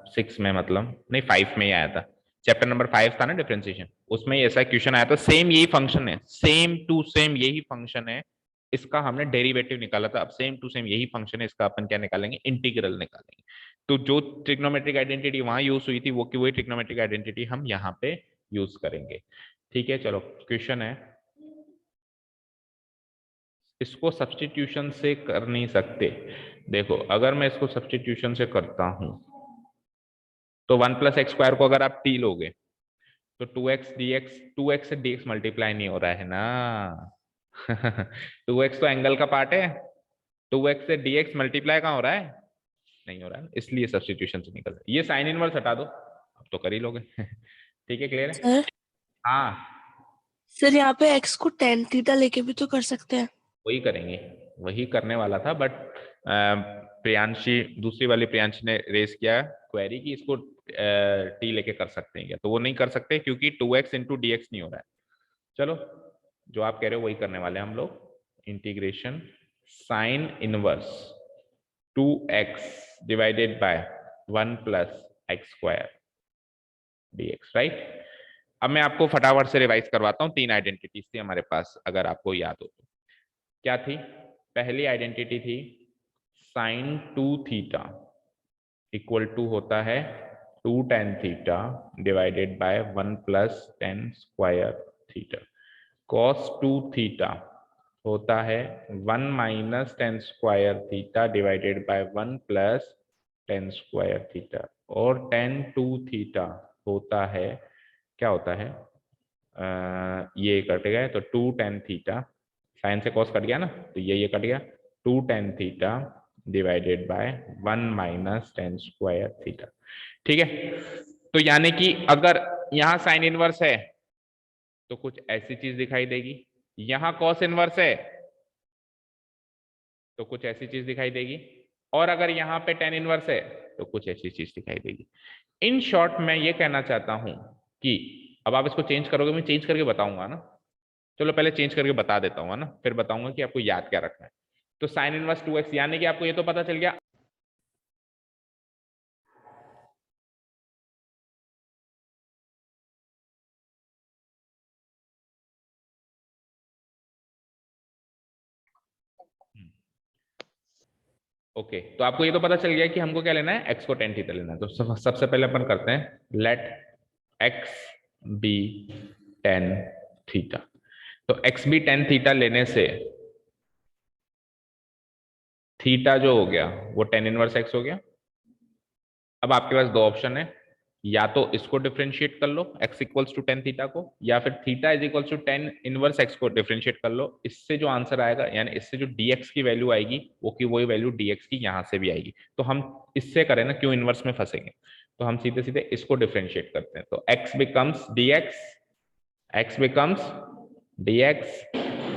S1: 6 में मतलब नहीं 5 में ही आया था। चैप्टर नंबर 5 था ना डिफरेंशिएशन, उसमें ऐसा क्वेश्चन आया था। सेम यही फंक्शन है, सेम टू सेम यही फंक्शन है, इसका हमने डेरिवेटिव निकाला था। अब सेम टू सेम यही फंक्शन है, इसका अपन क्या निकालेंगे, इंटीग्रल निकालेंगे। तो जो ट्रिग्नोमेट्रिक आइडेंटिटी वहां यूज हुई थी वो की वही ट्रिग्नोमेट्रिक आइडेंटिटी हम यहाँ पे यूज करेंगे। ठीक है, चलो क्वेश्चन है, इसको सब्स्टिट्यूशन से कर नहीं सकते। देखो अगर मैं इसको सब्स्टिट्यूशन से करता हूं तो 1+x² को अगर आप टी लोगे तो 2x dx, 2x से dx मल्टीप्लाई नहीं हो रहा है ना 2x तो एंगल का पार्ट है, 2x से dx मल्टीप्लाई कहाँ हो रहा है, नहीं हो रहा है, इसलिए सब्स्टिट्यूशन से निकल रहा है। ये साइन इनवर्स हटा दो, अब तो कर ही लोगे ठीक है, क्लियर है।
S3: सर
S1: हाँ
S3: सर यहाँ पे x को tan थीटा लेके भी तो कर सकते हैं।
S1: वही करेंगे, वही करने वाला था, बट प्रियांशी, दूसरी वाली प्रियांशी ने रेस किया क्वेरी कि इसको टी लेके कर सकते हैं क्या, तो वो नहीं कर सकते क्योंकि 2x इंटू डी एक्स नहीं हो रहा है। चलो जो आप कह रहे हो वही करने वाले हैं हम लोग, integration sine inverse 2x divided bye 1+x² dx, right. अब मैं आपको फटाफट से रिवाइज करवाता हूँ, 3 आइडेंटिटीज थी हमारे पास, अगर आपको याद हो तो। क्या थी, पहली आइडेंटिटी थी साइन 2 थीटा इक्वल टू होता है 2 tan theta divided by 1+tan² theta. cos 2 theta होता है 1 - tan² theta divided by 1+tan² theta. और tan 2 थीटा होता है, क्या होता है, ये कट गया तो 2 tan थीटा, साइन से कॉस कट गया ना, तो ये कट गया, 2 tan theta divided by 1 - tan² theta. ठीक है, तो यानी कि अगर यहां साइन इनवर्स है तो कुछ ऐसी चीज दिखाई देगी, यहां कॉस इनवर्स है तो कुछ ऐसी चीज दिखाई देगी, और अगर यहाँ पे tan इनवर्स है तो कुछ ऐसी चीज दिखाई देगी। इन शॉर्ट मैं ये कहना चाहता हूं कि अब आप इसको चेंज करोगे, मैं चेंज करके बताऊंगा ना, चलो पहले चेंज करके बता देता हूँ ना, फिर बताऊंगा कि आपको याद क्या रखना है। तो साइन इनवर्स 2x, यानी कि आपको ये तो पता चल गया ओके, तो आपको ये तो पता चल गया कि हमको क्या लेना है, x को tan थीटा लेना है। तो सबसे पहले अपन करते हैं, let x be tan theta. तो x बी tan थीटा लेने से थीटा जो हो गया वो tan इनवर्स x हो गया। अब आपके पास दो ऑप्शन है, या तो इसको डिफरेंशिएट कर लो x equals to tan theta को, या फिर theta is equals to tan inverse x को डिफरेंशिएट कर लो। इससे जो आंसर आएगा, यानी इससे जो dx की वैल्यू आएगी वो की वही वैल्यू dx की यहां से भी आएगी। तो हम इससे करें ना, क्यों इनवर्स में फंसेंगे, तो हम सीधे सीधे इसको डिफरेंशिएट करते हैं। तो x becomes dx,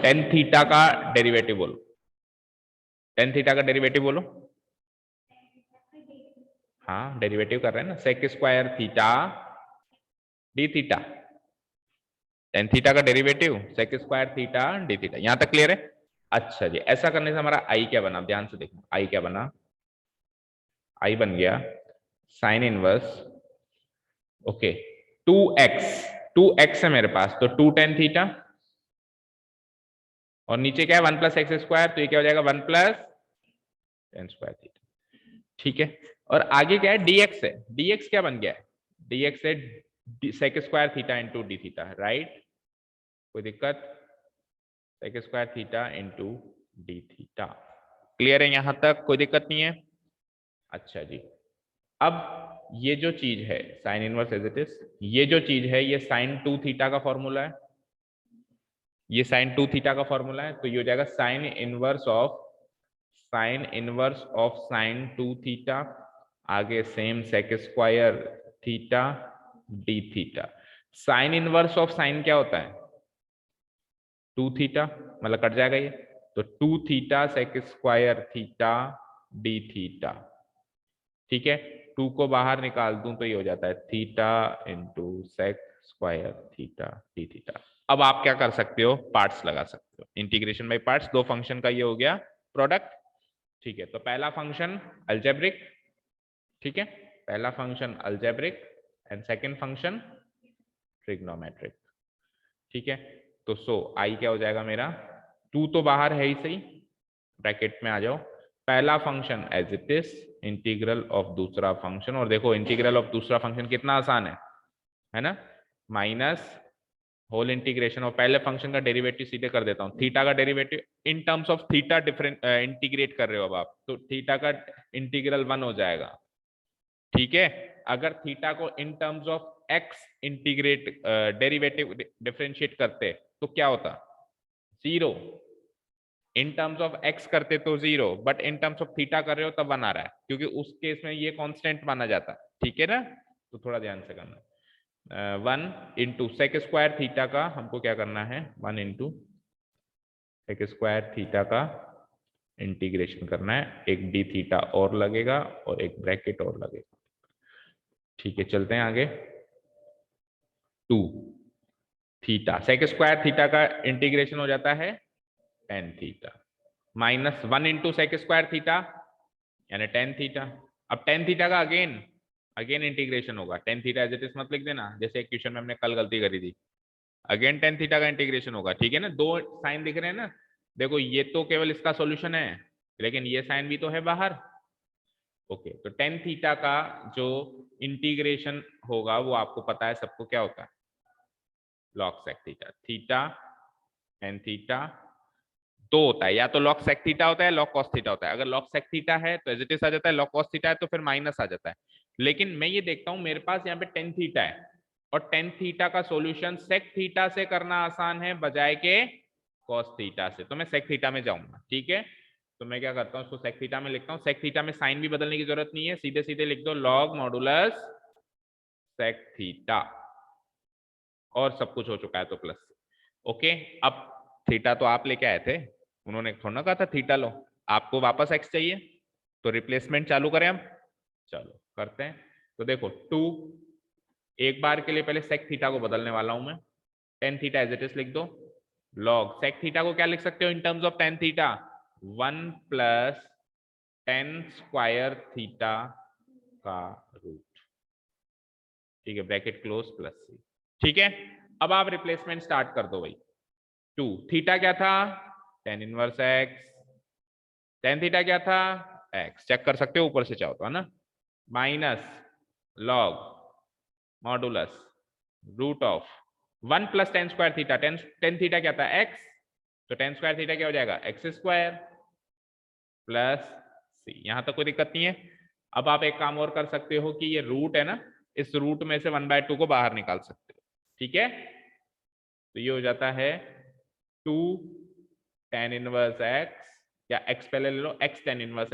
S1: tan theta का डेरिवेटिव बोलो, tan थीटा का डेरिवेटिव बोलो। हाँ डेरिवेटिव कर रहे हैं ना, sec² theta d theta, tan theta का derivative sec² theta d theta. यहां तक क्लियर है। अच्छा जी, ऐसा करने से हमारा आई क्या बना, ध्यान से देखना, आई क्या बना, आई बन गया साइन इनवर्स, ओके 2x है मेरे पास, तो 2 tan थीटा, और नीचे क्या है 1+x², तो ये क्या हो जाएगा 1+tan² थीटा। ठीक है, और आगे क्या है, dx है, dx क्या बन गया है, dx है sec² theta into D theta, right, कोई दिक्कत, sec² theta into D theta. Clear है यहां तक, कोई दिक्कत नहीं है। अच्छा जी, अब ये जो चीज है sine inverse as it is, ये जो चीज है ये sin 2 थीटा का फॉर्मूला है, ये sin 2 थीटा का फॉर्मूला है, तो ये हो जाएगा sine inverse of sin 2 theta, आगे same sec² theta d theta. Sine inverse of sine क्या होता है, 2 थीटा, मतलब कट जाएगा ये, तो 2 theta sec² theta d theta. ठीक है, 2 को बाहर निकाल दूं तो ये हो जाता है theta into sec² theta d theta. अब आप क्या कर सकते हो, पार्ट्स लगा सकते हो, इंटीग्रेशन बाय पार्ट्स, दो फंक्शन का ये हो गया प्रोडक्ट, ठीक है, तो पहला फंक्शन अलजेब्रिक, ठीक है, पहला function algebraic and second function trigonometric, ठीक है। तो सो आई क्या हो जाएगा मेरा, 2 तो बाहर है ही सही, ब्रैकेट में आ जाओ, पहला function as it is integral of दूसरा फंक्शन, और देखो इंटीग्रल ऑफ दूसरा फंक्शन कितना आसान है ना, माइनस होल इंटीग्रेशन और पहले फंक्शन का डेरिवेटिव सीधे कर देता हूं, थीटा का derivative in terms of theta different integrate कर रहे हो अब आप, तो थीटा का इंटीग्रल 1 हो जाएगा, ठीक है। अगर थीटा को in terms of x integrate derivative differentiate करते तो क्या होता, 0, इन टर्म्स ऑफ एक्स करते तो 0, but in terms of theta कर रहे हो तब 1 आ रहा है, क्योंकि उस केस में ये कांस्टेंट माना जाता है, ठीक है ना, तो थोड़ा ध्यान से करना। 1 इंटू सेक स्क्वायर थीटा का हमको क्या करना है, 1 इंटू सेक स्क्वायर थीटा का इंटीग्रेशन करना है, एक डी थीटा और लगेगा और एक ब्रैकेट और लगेगा, ठीक है। चलते हैं आगे, 2 थीटा सेक स्क्वायर थीटा का इंटीग्रेशन हो जाता है tan theta, minus 1 into sec square theta यानी tan थीटा। अब tan थीटा का अगेन इंटीग्रेशन होगा, tan theta as it is मत लिख देना, जैसे एक क्वेश्चन में हमने कल गलती करी थी, अगेन tan थीटा का इंटीग्रेशन होगा, ठीक है ना। 2 साइन दिख रहे हैं ना, देखो ये तो केवल इसका सॉल्यूशन है, लेकिन ये साइन भी तो है बाहर, ओके। तो tan थीटा का जो इंटीग्रेशन होगा वो आपको पता है सबको क्या होता है, log sec theta, theta tan theta 2 होता है, या तो log sec थीटा होता है log cos थीटा होता है, अगर log sec थीटा है तो एज इट इज आ जाता है, log cos थीटा है तो फिर माइनस आ जाता है। लेकिन मैं ये देखता हूं मेरे पास यहाँ पे tan थीटा है, और tan थीटा का सॉल्यूशन sec थीटा से करना आसान है बजाय के cos थीटा से, तो मैं sec थीटा में जाऊंगा, ठीक है। तो मैं क्या करता हूँ, इसको sec थीटा में लिखता हूँ, sec थीटा में साइन भी बदलने की जरूरत नहीं है, सीधे सीधे लिख दो log मॉडुलस sec थीटा, और सब कुछ हो चुका है तो प्लस, ओके। अब थीटा तो आप लेके आए थे, उन्होंने थोड़ा ना कहा था थीटा लो, आपको वापस एक्स चाहिए, तो रिप्लेसमेंट चालू करें हम, चलो करते हैं। तो देखो 2, एक बार के लिए पहले सेक थीटा को बदलने वाला हूं मैं, tan theta as it is लिख दो, log सेक थीटा को क्या लिख सकते हो in terms of tan theta, 1 plus tan square theta का रूट, ठीक है, ब्रैकेट क्लोज प्लस सी, ठीक है। अब आप रिप्लेसमेंट स्टार्ट कर दो भाई, 2 थीटा क्या था tan inverse x, tan theta क्या था x, चेक कर सकते हो ऊपर से चाहो तो, है ना, minus log modulus root of 1 plus tan square theta, tan theta क्या था x, तो tan स्क्वायर थीटा क्या हो जाएगा x स्क्वायर प्लस सी, यहां तक कोई दिक्कत नहीं है। अब आप एक काम और कर सकते हो कि ये रूट है ना, इस रूट में से 1/2 को बाहर निकाल सकते हो, ठीक है। तो ये हो जाता है 2 tan इनवर्स x, या x पहले ले लो, x tan inverse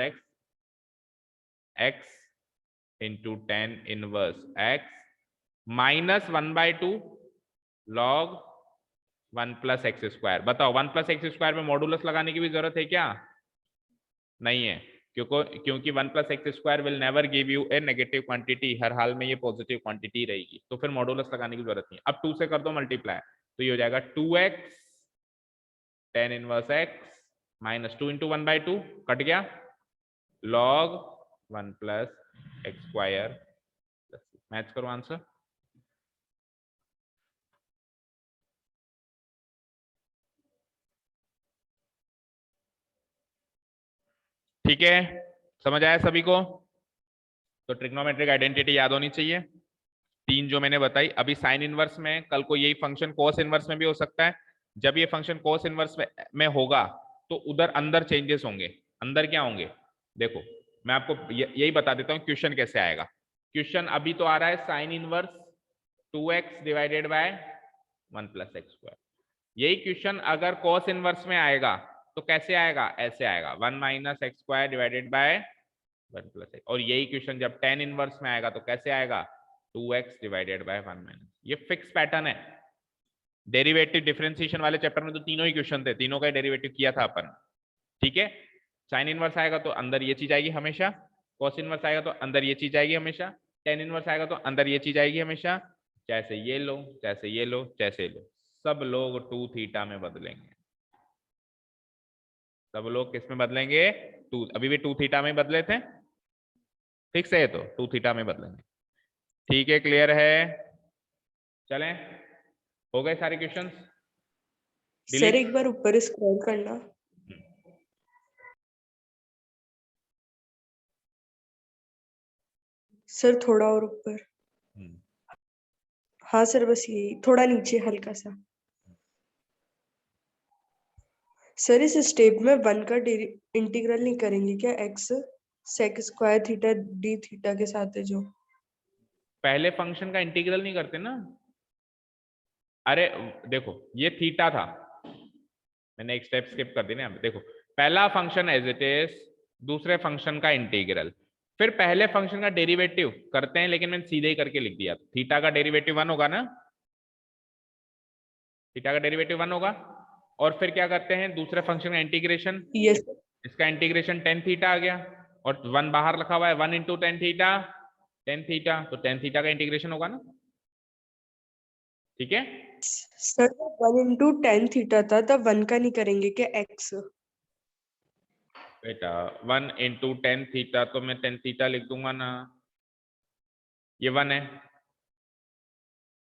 S1: x into tan inverse x minus 1/2 log 1 plus x square. बताओ 1 प्लस एक्स स्क्वायर में मॉडुलस लगाने की भी जरूरत है क्या, नहीं है, क्योंकि 1 plus x square will never give you a negative quantity, हर हाल में ये पॉजिटिव क्वांटिटी रहेगी, तो फिर मॉडुलस लगाने की जरूरत नहीं। अब 2 से कर दो मल्टीप्लाई, तो ये हो जाएगा 2x tan inverse x minus 2 into 1/2 cut गया, log 1 plus x square, match करो आंसर, ठीक है, समझ आया सभी को। तो ट्रिग्नोमेट्रिक आइडेंटिटी याद होनी चाहिए, 3 जो मैंने बताई। अभी साइन इनवर्स में कल को यही फंक्शन कोस इनवर्स में भी हो सकता है, जब ये फंक्शन कोस इनवर्स में होगा तो उधर अंदर चेंजेस होंगे, अंदर क्या होंगे देखो, मैं आपको यही बता देता हूँ क्वेश्चन कैसे आएगा। क्वेश्चन अभी तो आ रहा है sine inverse 2x divided by 1 plus x square, यही क्वेश्चन अगर कोस इनवर्स में आएगा तो कैसे आएगा, ऐसे आएगा 1 minus x square divided by 1 plus x, और यही क्वेश्चन जब tan इनवर्स में आएगा तो कैसे आएगा 2x डिवाइडेड बाय 1 माइनस, ये फिक्स पैटर्न है। डेरिवेटिव डिफरेंशिएशन वाले चैप्टर में तो तीनों ही क्वेश्चन थे, तीनों का डेरिवेटिव किया था अपन, ठीक है। साइन इनवर्स आएगा तो अंदर ये चीज आएगी हमेशा, कॉस इनवर्स आएगा तो अंदर ये चीज आएगी हमेशा, tan इनवर्स आएगा तो अंदर ये चीज आएगी हमेशा, जैसे ये लो जैसे ये लो जैसे लो, सब लोग 2 थीटा में बदलेंगे, सब लोग किस में बदलेंगे? टू, अभी भी टू थीटा में बदले थे, फिक्स है तो टू थीटा में बदलेंगे। ठीक है, क्लियर है? चलें, हो गए सारे क्वेश्चंस?
S4: सर एक बार ऊपर स्क्रॉल करना। सर थोड़ा और ऊपर। हाँ सर, बस यही, थोड़ा नीचे हल्का सा। सर इस स्टेप में वन का इंटीग्रल नहीं करेंगे क्या? X sec square theta d theta के साथ है जो।
S1: पहले फंक्शन का इंटीग्रल नहीं करते ना। अरे देखो, ये थीटा था, मैंने एक स्टेप स्किप कर दी ना। देखो, पहला फंक्शन एज इट इज, दूसरे फंक्शन का इंटीग्रल, फिर पहले फंक्शन का डेरिवेटिव करते हैं, लेकिन मैंने सीधे ही करके लिख दिया। थीटा का डेरिवेटिव 1 होगा ना, थीटा का डेरिवेटिव 1 होगा, और फिर क्या करते हैं, दूसरे फंक्शन का इंटीग्रेशन।
S4: यस
S1: इसका इंटीग्रेशन टेन थीटा आ गया, और 1 बाहर रखा हुआ है, 1 into tan theta, tan theta, तो टेन थीटा का इंटीग्रेशन होगा ना। ठीक है,
S4: सर, 1 इंटू 10 थीटा था, तब 1 का नहीं करेंगे क्या? एक्स
S1: बेटा 1 इंटू टेन थीटा, तो मैं टेन थीटा लिख दूंगा ना, ये 1 है,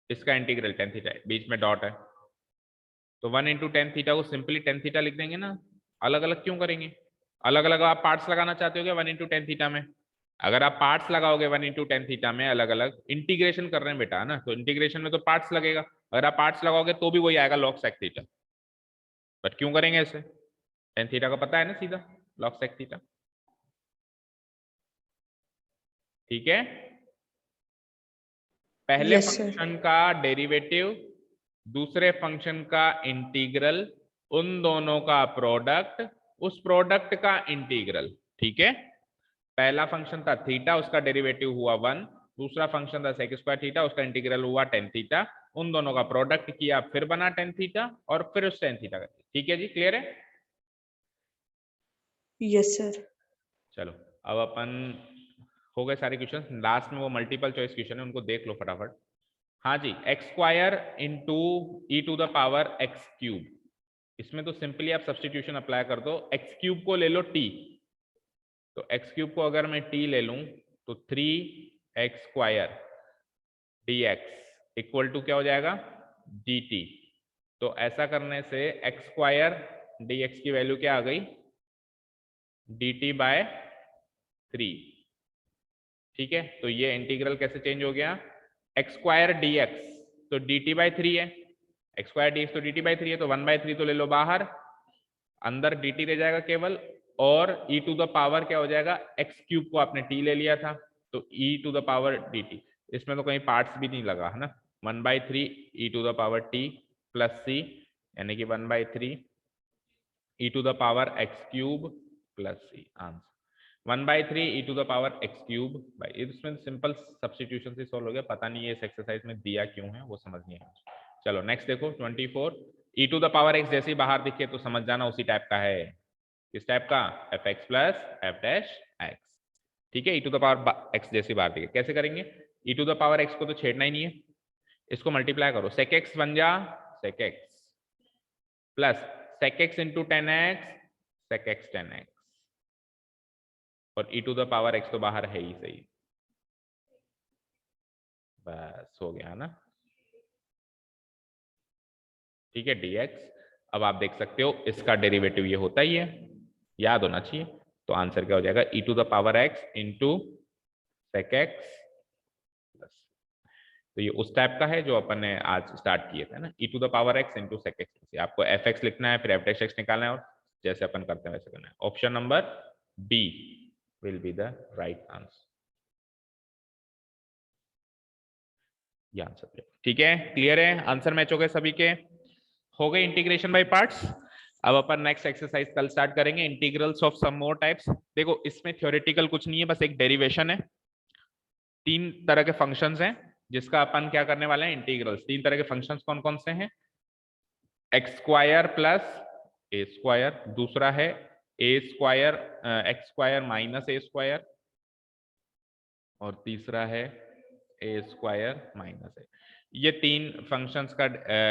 S1: इसका इंटीग्रल टेन थीटा है, बीच में डॉट है, तो 1 इंटू टेन थीटा को सिंपली टेन थीटा लिख देंगे ना। अलग अलग क्यों करेंगे? अलग अलग आप पार्ट्स लगाना चाहते हो क्या 1 इंटू टेन थीटा में? अगर आप पार्ट्स लगाओगे 1 इंटू टेन थीटा में, अलग अलग इंटीग्रेशन कर रहे हैं बेटा ना, तो इंटीग्रेशन में तो पार्ट्स लगेगा। अगर आप पार्ट्स लगाओगे तो भी वही आएगा लॉग सेक थीटा, बट क्यों करेंगे ऐसे? टेन थीटा का पता है ना सीधा, लॉग सेक थीटा। ठीक है, पहले
S4: यस सर।
S1: फंक्शन का डेरिवेटिव, दूसरे फंक्शन का इंटीग्रल, उन दोनों का प्रोडक्ट, उस प्रोडक्ट का इंटीग्रल। ठीक है, पहला फंक्शन था थीटा, उसका डेरिवेटिव हुआ 1, दूसरा फंक्शन था सेक स्क्वायर थीटा, उसका इंटीग्रल हुआ टेन थीटा, उन दोनों का प्रोडक्ट किया, फिर बना टेन थीटा, और फिर उस टेन थीटा का। ठीक है जी, क्लियर है?
S4: Yes sir.
S1: चलो, अब अपन हो गए सारे क्वेश्चन। लास्ट में वो मल्टीपल चॉइस क्वेश्चन है, उनको देख लो फटाफट। हाँ जी, x square into e to the power x cube, इसमें तो सिंपली आप सब्सटीट्यूशन अप्लाई कर दो। एक्स क्यूब को ले लो टी, तो एक्स क्यूब को अगर मैं टी ले लूं तो 3x square dx equal to क्या हो जाएगा? dt। तो ऐसा करने से एक्स स्क्वायर dx की वैल्यू क्या आ गई? dt by 3। ठीक है, तो ये इंटीग्रल कैसे चेंज हो गया? एक्स स्क्वायर dx, तो dt बाय 3 है, एक्स स्क्वायर dx तो dt बाय 3 है, तो 1/3 तो ले लो बाहर, अंदर dt रह जाएगा केवल, और e टू द पावर क्या हो जाएगा? एक्स क्यूब को आपने t ले लिया था, तो e to the power dt, इसमें तो कहीं पार्ट्स भी नहीं लगा है ना। 1/3 e to the power t plus c, यानी कि 1/3 e to the power x cube plus c। Answer 1/3 e to the power x cube by, इसमें सिंपल सब्स्टिट्यूशन से सॉल्व हो गया। पता नहीं है इस एक्सरसाइज में दिया क्यों है, वो समझ नहीं आया। चलो नेक्स्ट देखो 24, e to the power x जैसे ही बाहर दिखे तो समझ जाना उसी टाइप का है। किस टाइप का? F x plus f dash x. ठीक है, e to the power x जैसे बाहर दिखे कैसे करेंगे? e to the power x को तो छेड़ना ही नहीं है, इसको मल्टीप्लाई करो, सेक एक्स बन जा sec x, plus sec x into tan x, sec x tan x, और e to the power x तो बाहर है ही सही। बस हो गया ना। ठीक है, dx। अब आप देख सकते हो इसका डेरिवेटिव ये होता ही है, याद होना चाहिए। तो आंसर क्या हो जाएगा? e to the power x into sec x plus, तो ये उस टाइप का है जो अपन ने आज स्टार्ट किए थे ना, e to the power x into sec x. आपको एफ एक्स लिखना है, फिर एफ डैश एक्स निकालना है, और जैसे अपन करते हैं वैसे करना है। Option number b will be the right answer. ये आंसर। ठीक है, क्लियर है? आंसर मैच हो गए सभी के? हो गए इंटीग्रेशन बाय पार्ट्स। अब अपन नेक्स्ट एक्सरसाइज कल स्टार्ट करेंगे, integrals of some more types. देखो इसमें थ्योरेटिकल कुछ नहीं है, बस एक डेरिवेशन है। तीन तरह के फंक्शंस हैं जिसका अपन क्या करने वाले हैं, इंटीग्रल्स। तीन तरह के फंक्शंस कौन कौन से हैं? एक्स स्क्वायर प्लस ए स्क्वायर, दूसरा है ए स्क्वायर एक्स स्क्वायर माइनस ए स्क्वायर, और तीसरा है ए स्क्वायर माइनस ए। ये तीन फंक्शंस का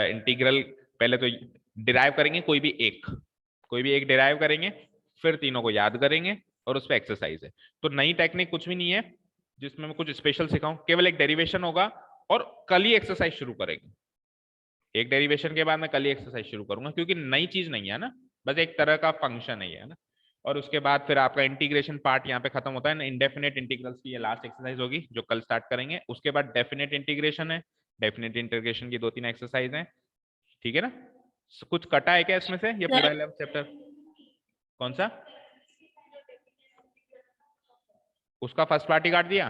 S1: इंटीग्रल पहले तो डिराइव करेंगे, कोई भी एक कोई भी एक डिराइव करेंगे, फिर तीनों को याद करेंगे और उस पर एक्सरसाइज है। तो नई टेक्निक कुछ भी नहीं है जिसमें मैं कुछ स्पेशल सिखाऊं, केवल एक डेरिवेशन होगा और कल ही एक्सरसाइज शुरू करेंगे। एक डेरिवेशन के बाद मैं कल ही एक्सरसाइज शुरू करूंगा, क्योंकि नई चीज नहीं है ना, बस एक तरह का फंक्शन है ना। और उसके बाद फिर आपका इंटीग्रेशन पार्ट यहाँ पे खत्म होता है ना, इंडेफिनेट इंटीग्रल्स की ये लास्ट एक्सरसाइज होगी जो कल स्टार्ट करेंगे। उसके बाद डेफिनेट इंटीग्रेशन है, डेफिनेट इंटीग्रेशन की 2-3 एक्सरसाइज है, ठीक है ना। कुछ कटा है क्या इसमें से, ये पूरा 11th चैप्टर? कौन सा? उसका फर्स्ट पार्ट ही काट दिया?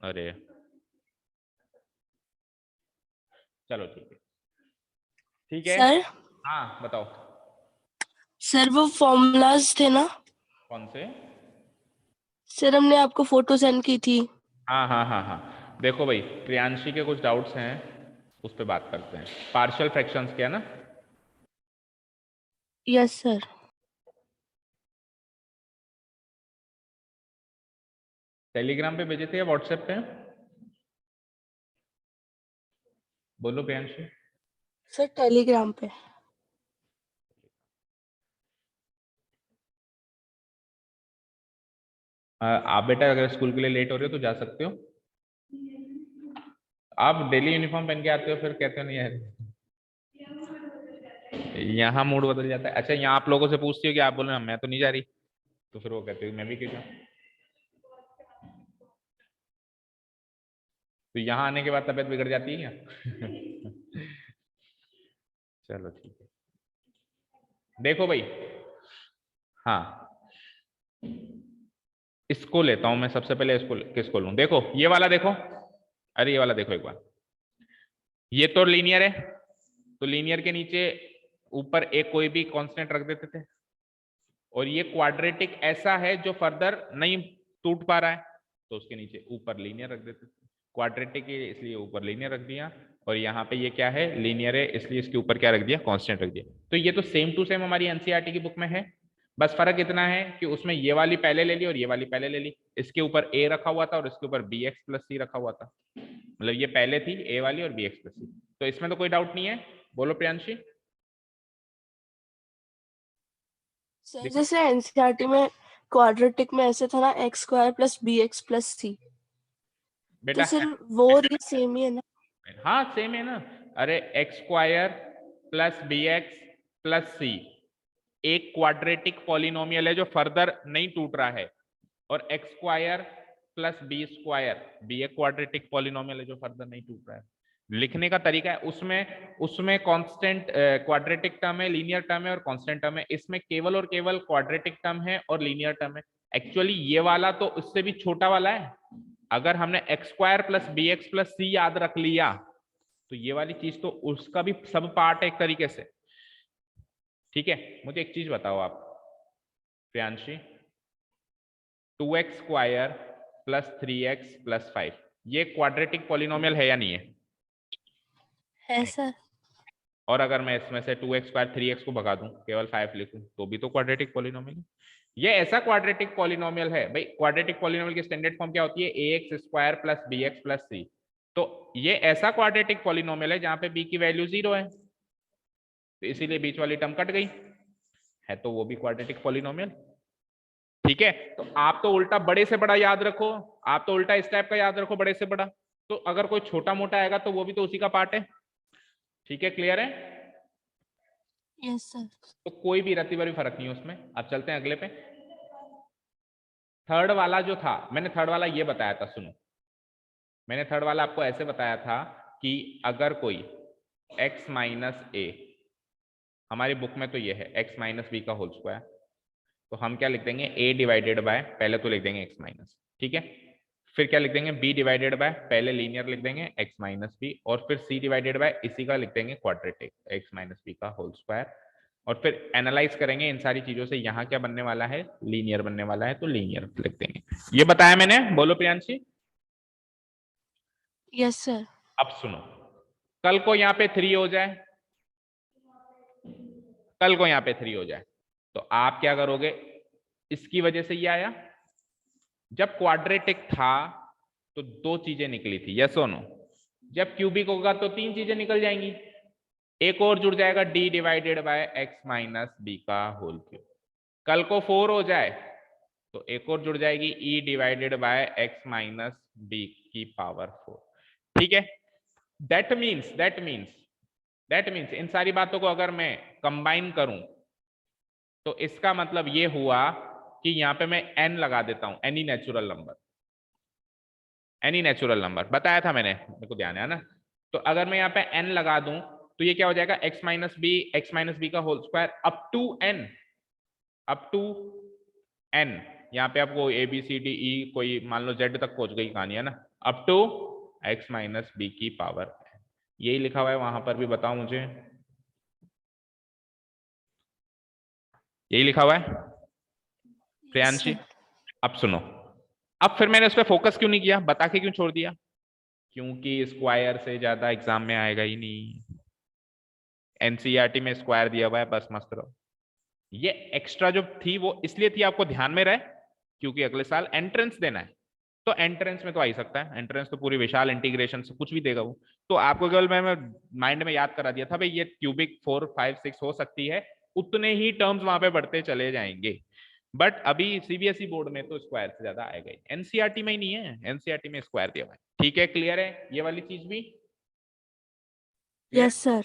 S1: अरे चलो ठीक है, ठीक है।
S3: सर
S1: हाँ बताओ।
S3: सर वो फॉर्मूलाज थे ना
S1: कौन से?
S3: सर, हमने आपको फोटो सेंड की थी।
S1: हाँ हाँ हाँ हाँ, देखो भाई प्रियांशी के कुछ डाउट्स हैं, उस पर बात करते हैं। पार्शियल फ्रैक्शंस क्या ना?
S3: Yes sir.
S1: टेलीग्राम पे भेजे थे या व्हाट्सएप पे? बोलो प्रियांशी।
S3: सर टेलीग्राम पे।
S1: आप बेटा अगर स्कूल के लिए लेट हो रहे हो तो जा सकते हो। आप डेली यूनिफॉर्म पहन के आते हो, फिर कहते हो नहीं यार, यहाँ मूड बदल जाता है। अच्छा यहाँ आप लोगों से पूछती हो कि आप बोल रहे हो मैं तो नहीं जा रही, तो फिर वो कहते हो मैं भी क्यों जाऊं। तो यहाँ आने के बाद तबीयत बिगड़ जाती है क्या? चलो ठीक है, देखो भाई। हाँ इसको लेता हूं मैं सबसे पहले, इसको किसको लूं? देखो ये वाला देखो, अरे ये वाला देखो एक बार, ये तो लीनियर है, तो लीनियर के नीचे ऊपर एक कोई भी कांस्टेंट रख देते थे। और ये क्वाड्रेटिक ऐसा है जो फर्दर नहीं टूट पा रहा है, तो उसके नीचे ऊपर लीनियर रख देते थे। क्वाड्रेटिक है इसलिए ऊपर लीनियर रख दिया, और यहाँ पे ये क्या है, लीनियर है, इसलिए इसके ऊपर क्या रख दिया, कांस्टेंट रख दिया। तो ये तो सेम टू सेम हमारी एनसीईआरटी की बुक में है, बस फर्क इतना है कि उसमें ये वाली पहले ले ली और ये वाली पहले ले ली। इसके ऊपर ए रखा हुआ था और इसके ऊपर बी एक्स प्लस सी रखा हुआ था, मतलब ये पहले थी ए वाली और बी एक्स प्लस सी। तो इसमें तो कोई डाउट नहीं है, बोलो प्रियांशी।
S3: सर जैसे एनसीईआरटी में क्वाड्रेटिक में ऐसे था ना, x square plus b x plus c, तो
S1: बेटा
S3: सर वो और ये सेम ही है ना?
S1: हाँ सेम है ना। अरे x square plus b x plus c एक क्वाड्रेटिक पॉलिनोमियल है जो फर्दर नहीं टूट रहा है, और x square plus b square भी एक क्वाड्रेटिक पॉलिनोमियल है जो फर्दर नहीं टूट रहा है। लिखने का तरीका है, उसमें कांस्टेंट क्वाड्रेटिक टर्म है, लीनियर टर्म है और कांस्टेंट टर्म है। इसमें केवल और केवल क्वाड्रेटिक टर्म है और लीनियर टर्म है। एक्चुअली ये वाला तो उससे भी छोटा वाला है। अगर हमने x square plus b x plus c याद रख लिया तो ये वाली चीज तो उसका भी सब पार्ट है एक तरीके से, ठीक है। मुझे एक चीज बताओ आप Priyanshi, 2x square plus 3x plus 5 ये क्वाड्रेटिक पॉलिनोमियल है या नहीं
S3: है सर।
S1: और अगर मैं इसमें से 2x स्क्वायर 3x को भगा दूं, केवल 5 लिखूं, तो भी तो क्वाड्रेटिक पॉलिनोमियल है। ये ऐसा क्वाड्रेटिक पॉलिनोमियल है भाई। क्वाड्रेटिक पॉलिनोमियल की स्टैंडर्ड फॉर्म क्या होती है, ax square plus bx plus c। तो ये ऐसा क्वाड्रेटिक पॉलिनोमियल है जहां पे b की वैल्यू 0 है, तो इसीलिए बीच वाली टर्म कट गई है, तो वो भी क्वाड्रेटिक पॉलिनोमियल, ठीक है। तो आप तो उल्टा बड़े से बड़ा याद रखो, आप तो उल्टा इस टाइप का याद रखो बड़े से बड़ा, तो अगर कोई छोटा मोटा आएगा तो वो भी तो उसी का पार्ट है, ठीक है। क्लियर है?
S3: Yes sir.
S1: तो कोई भी रत्ती भर भी फर्क नहीं है उसमें। अब चलते हैं अगले पे। थर्ड वाला जो था, मैंने थर्ड वाला ये बताया था, सुनो, मैंने थर्ड वाला आपको ऐसे बताया था कि अगर कोई x माइनस ए, हमारी बुक में तो ये है x माइनस बी का होल स्क्वायर, तो हम क्या लिख देंगे, a डिवाइडेड बाय, पहले तो लिख देंगे x माइनस, ठीक है। फिर क्या लिख देंगे, b डिवाइडेड बाय, पहले लीनियर लिख देंगे x माइनस बी, और फिर c डिवाइडेड बाय इसी का लिख देंगे क्वाड्रेटिक x माइनस बी का होल स्क्वायर। और फिर एनालाइज करेंगे इन सारी चीजों से, यहाँ क्या बनने वाला है, लीनियर बनने वाला है, तो लीनियर लिख देंगे। ये बताया मैंने, बोलो प्रियांशी।
S3: Yes sir.
S1: अब सुनो, कल को यहाँ पे 3 हो जाए, कल को यहाँ पे 3 हो जाए, तो आप क्या करोगे, इसकी वजह से ये आया, जब क्वाड्रेटिक था तो 2 चीजें निकली थी, यस और नो। जब क्यूबिक होगा तो 3 चीजें निकल जाएंगी, एक और जुड़ जाएगा d divided by x minus b का होल क्यूब। कल को 4 हो जाए तो एक और जुड़ जाएगी e divided by x minus b की पावर 4। ठीक है, दैट मीन्स इन सारी बातों को अगर मैं कंबाइन करूं तो इसका मतलब ये हुआ कि यहां पे मैं n लगा देता हूं, एनी नेचुरल नंबर बताया था मैंने, मेरे को ध्यान है ना। तो अगर मैं यहाँ पे n लगा दूं तो ये क्या हो जाएगा, x माइनस बी का whole square up to n। यहाँ पे आपको A B C D E कोई मान लो z तक पहुंच गई कहानी है ना, up to x minus b की पावर। यही लिखा हुआ है वहां पर भी, बताओ मुझे, यही लिखा हुआ है प्रियांशी? अब सुनो, अब फिर मैंने उस पर फोकस क्यों नहीं किया, बता के क्यों छोड़ दिया? क्योंकि स्क्वायर से ज्यादा एग्जाम में आएगा ही नहीं। एनसीईआरटी में स्क्वायर दिया हुआ है, बस मस्त रहो। ये एक्स्ट्रा जो थी वो इसलिए थी आपको ध्यान में रहे क्योंकि अगले साल एंट्रेंस देना है, तो एंट्रेंस में तो आ ही सकता है। एंट्रेंस तो पूरी विशाल इंटीग्रेशन से कुछ भी देगा वो, तो आपको केवल मैं माइंड में याद करा दिया था भाई ये क्यूबिक 4 5 6 हो सकती है, उतने ही टर्म्स वहां पे बढ़ते चले जाएंगे। बट अभी सीबीएसई बोर्ड में तो स्क्वायर से ज्यादा आएगा ही, एनसीईआरटी में ही नहीं है, एनसीईआरटी में स्क्वायर दिया हुआ है। ठीक है, क्लियर है ये वाली चीज भी?
S3: Yes sir.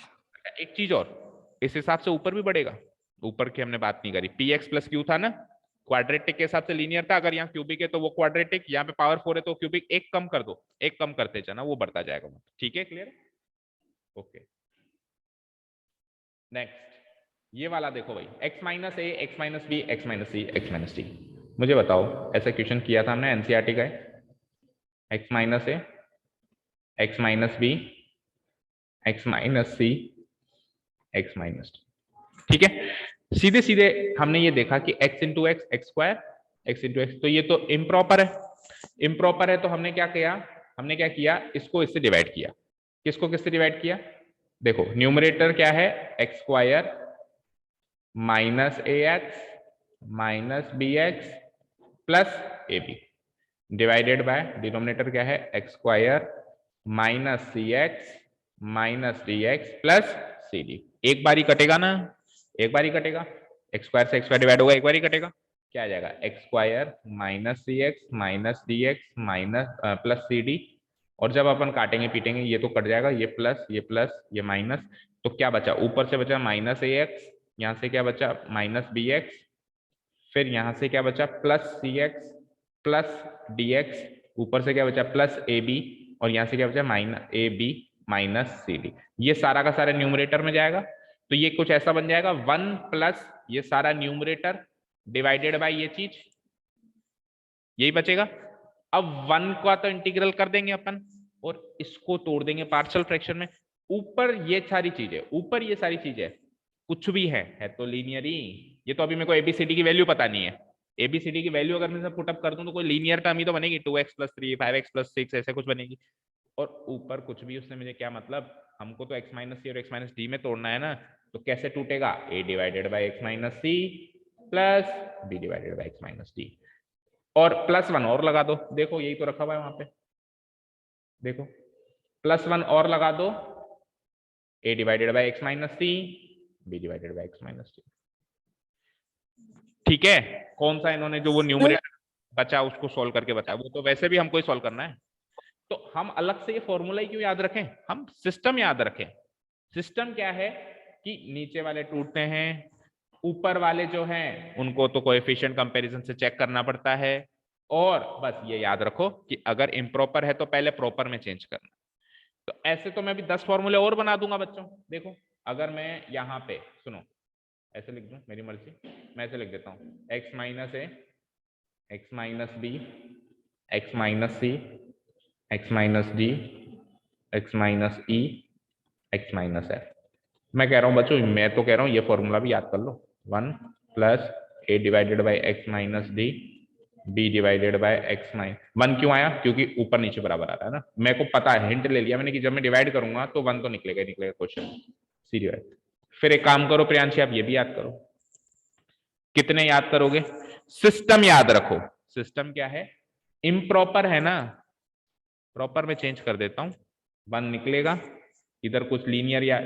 S1: एक चीज और, इस हिसाब से ऊपर भी बढ़ेगा, ऊपर की हमने बात नहीं करी। पी एक्स प्लस क्यू था ना, क्वाड्रेटिक के हिसाब से लीनियर था, अगर यहाँ क्यूबिक है तो वो क्वाड्रेटिक, यहाँ पे पावर 4 है तो क्यूबिक, एक कम कर दो, एक कम करते जाना, वो बढ़ता जाएगा। ठीक है, क्लियर? ओके, नेक्स्ट ये वाला देखो भाई, x minus a, x minus b, x minus c, x minus d. मुझे बताओ, ऐसा क्वेश्चन किया था हमने एनसीईआरटी का, x minus a, x minus b, x minus c, x minus d. ठीक है, सीधे सीधे हमने ये देखा कि x into x, x square, x into x, तो ये तो इम्प्रॉपर है तो हमने क्या किया, इसको इससे डिवाइड किया। किसको किससे डिवाइड किया? देखो न्यूमरेटर क्या है, x square minus a x minus b x plus a b, divided by denominator क्या है, x square minus c x minus d x plus c d. एक बार ही कटेगा ना, एक बार ही कटेगा, एक्स स्क्वायर से एक्स स्क्वायर डिवाइड होगा, एक बार ही कटेगा। क्या आ जाएगा, x square minus c x minus d x minus plus c d, और जब अपन काटेंगे पीटेंगे ये तो कट जाएगा, ये प्लस ये माइनस, तो क्या बचा, ऊपर से बचा माइनस ए एक्स, यहाँ से क्या बचा माइनस बी एक्स, फिर यहाँ से क्या बचा प्लस सी एक्स प्लस डी एक्स, ऊपर से क्या बचा प्लस ए बी, और यहाँ से क्या बचा minus a b minus c d. ये सारा का सारा न्यूमरेटर में जाएगा, तो ये कुछ ऐसा बन जाएगा 1 प्लस ये सारा न्यूमरेटर डिवाइडेड बाय ये चीज, यही बचेगा। अब 1 का तो इंटीग्रल कर देंगे अपन और इसको तोड़ देंगे पार्शियल फ्रैक्शन में। ऊपर ये सारी चीजें कुछ भी है तो लीनियर ही। ये तो अभी मेरे को एबीसीडी की वैल्यू पता नहीं है, एबीसीडी की वैल्यू अगर मैं पुटअप कर दूं तो कोई लीनियर टर्म ही तो बनेगी, 2x + 3 5x + 6 ऐसे कुछ बनेगी। और ऊपर कुछ भी, उसने मुझे क्या मतलब, हमको तो x माइनस सी और x माइनस डी में तोड़ना है ना, तो कैसे टूटेगा, a divided by x minus c plus b divided by x minus d, और +1 और लगा दो। देखो यही तो रखा हुआ है वहां पे, देखो +1 और लगा दो, a divided by x minus c, b divided by x minus d. ठीक है, कौन सा इन्होंने जो वो न्यूमरेटर बचा उसको सॉल्व करके बताया, वो तो वैसे भी हमको ही सॉल्व करना है, तो हम अलग से ये फॉर्मूला ही क्यों याद रखें, हम सिस्टम याद रखें। सिस्टम क्या है कि नीचे वाले टूटते हैं, ऊपर वाले जो हैं उनको तो कोएफिशिएंट कंपैरिजन से चेक करना पड़ता है, और बस ये याद रखो कि अगर इम्प्रॉपर है तो पहले प्रॉपर में चेंज करना। तो ऐसे तो मैं भी 10 फॉर्मूले और बना दूंगा बच्चों। देखो अगर मैं यहाँ पे, सुनो ऐसे लिख दूं, मेरी मर्जी, मैं ऐसे लिख देता हूँ, x minus a, x minus b, x minus c, x minus d, x minus e, x minus f. मैं कह रहा हूँ बच्चों, मैं तो कह रहा हूँ ये फॉर्मूला भी याद कर लो, 1 plus a divided by x minus d, b divided by x minus. 1 क्यों आया, क्योंकि ऊपर नीचे बराबर आ रहा है ना, मेरे को पता है, हिंट ले लिया मैंने कि जब मैं डिवाइड करूंगा तो 1 तो निकलेगा क्वेश्चन, सीरियस। फिर एक काम करो प्रियांशी, आप ये भी याद करो। कितने याद करोगे, सिस्टम याद रखो। सिस्टम क्या है, इम्प्रॉपर है ना, प्रॉपर में चेंज कर देता हूं, 1 निकलेगा, इधर कुछ लीनियर या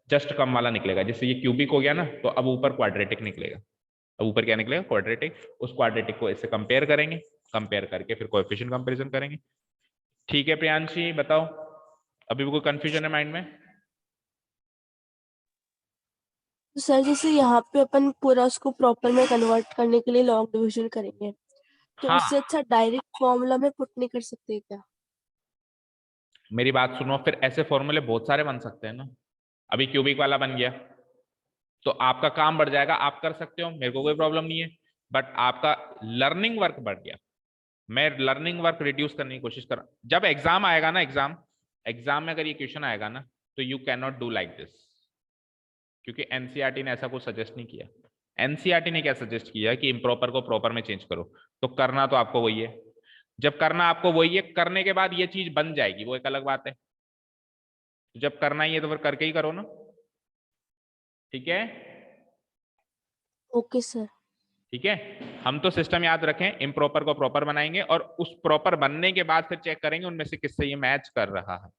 S1: जस्ट कम वाला निकलेगा। जैसे ये क्यूबिक हो गया ना, तो अब ऊपर क्वाड्रेटिक निकलेगा। अब ऊपर क्या निकलेगा? क्वाड्रेटिक। उस क्वाड्रेटिक को इससे कंपेयर करेंगे, कंपेयर करके फिर कोएफिशिएंट कंपैरिजन करेंगे। ठीक है प्रियांशी, बताओ अभी भी कोई कंफ्यूजन है माइंड में?
S3: तो सर जैसे यहाँ पे अपन पूरा उसको प्रॉपर में कन्वर्ट करने के लिए लॉन्ग डिवीजन करेंगे, तो
S1: हाँ,
S3: उससे अच्छा डायरेक्ट फॉर्मूला में पुट नहीं कर सकते क्या?
S1: मेरी बात सुनो, फिर ऐसे फॉर्मूले बहुत सारे बन सकते हैं ना। अभी क्यूबिक वाला बन गया तो आपका काम बढ़ जाएगा, आप कर सकते हो, मेरे को कोई प्रॉब्लम नहीं है, बट आपका लर्निंग वर्क बढ़ गया। मैं लर्निंग वर्क रिड्यूस करने की कोशिश कर रहा हूं। जब एग्जाम आएगा ना, एग्जाम में अगर ये क्वेश्चन आएगा ना, तो you can not do like this, क्योंकि एनसीईआरटी ने ऐसा कुछ सजेस्ट नहीं किया। एनसीईआरटी ने क्या सजेस्ट किया कि इम्प्रॉपर को प्रॉपर में चेंज करो, तो करना तो आपको वही है। जब करना आपको वही है, करने के बाद ये चीज बन जाएगी, वो एक अलग बात है। जब करना ही है तो फिर करके ही करो ना, ठीक है?
S3: Okay sir.
S1: ठीक है, हम तो सिस्टम याद रखें, इम्प्रॉपर को प्रॉपर बनाएंगे और उस प्रॉपर बनने के बाद फिर चेक करेंगे उनमें से किससे ये मैच कर रहा है।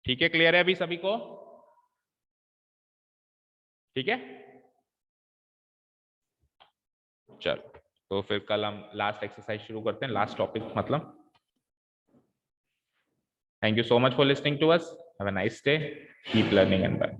S1: ठीक है, क्लियर है अभी सभी को? ठीक है, चलो तो फिर कल हम लास्ट एक्सरसाइज शुरू करते हैं, लास्ट टॉपिक मतलब। Thank you so much for listening to us. Have a nice day. Keep learning and bye.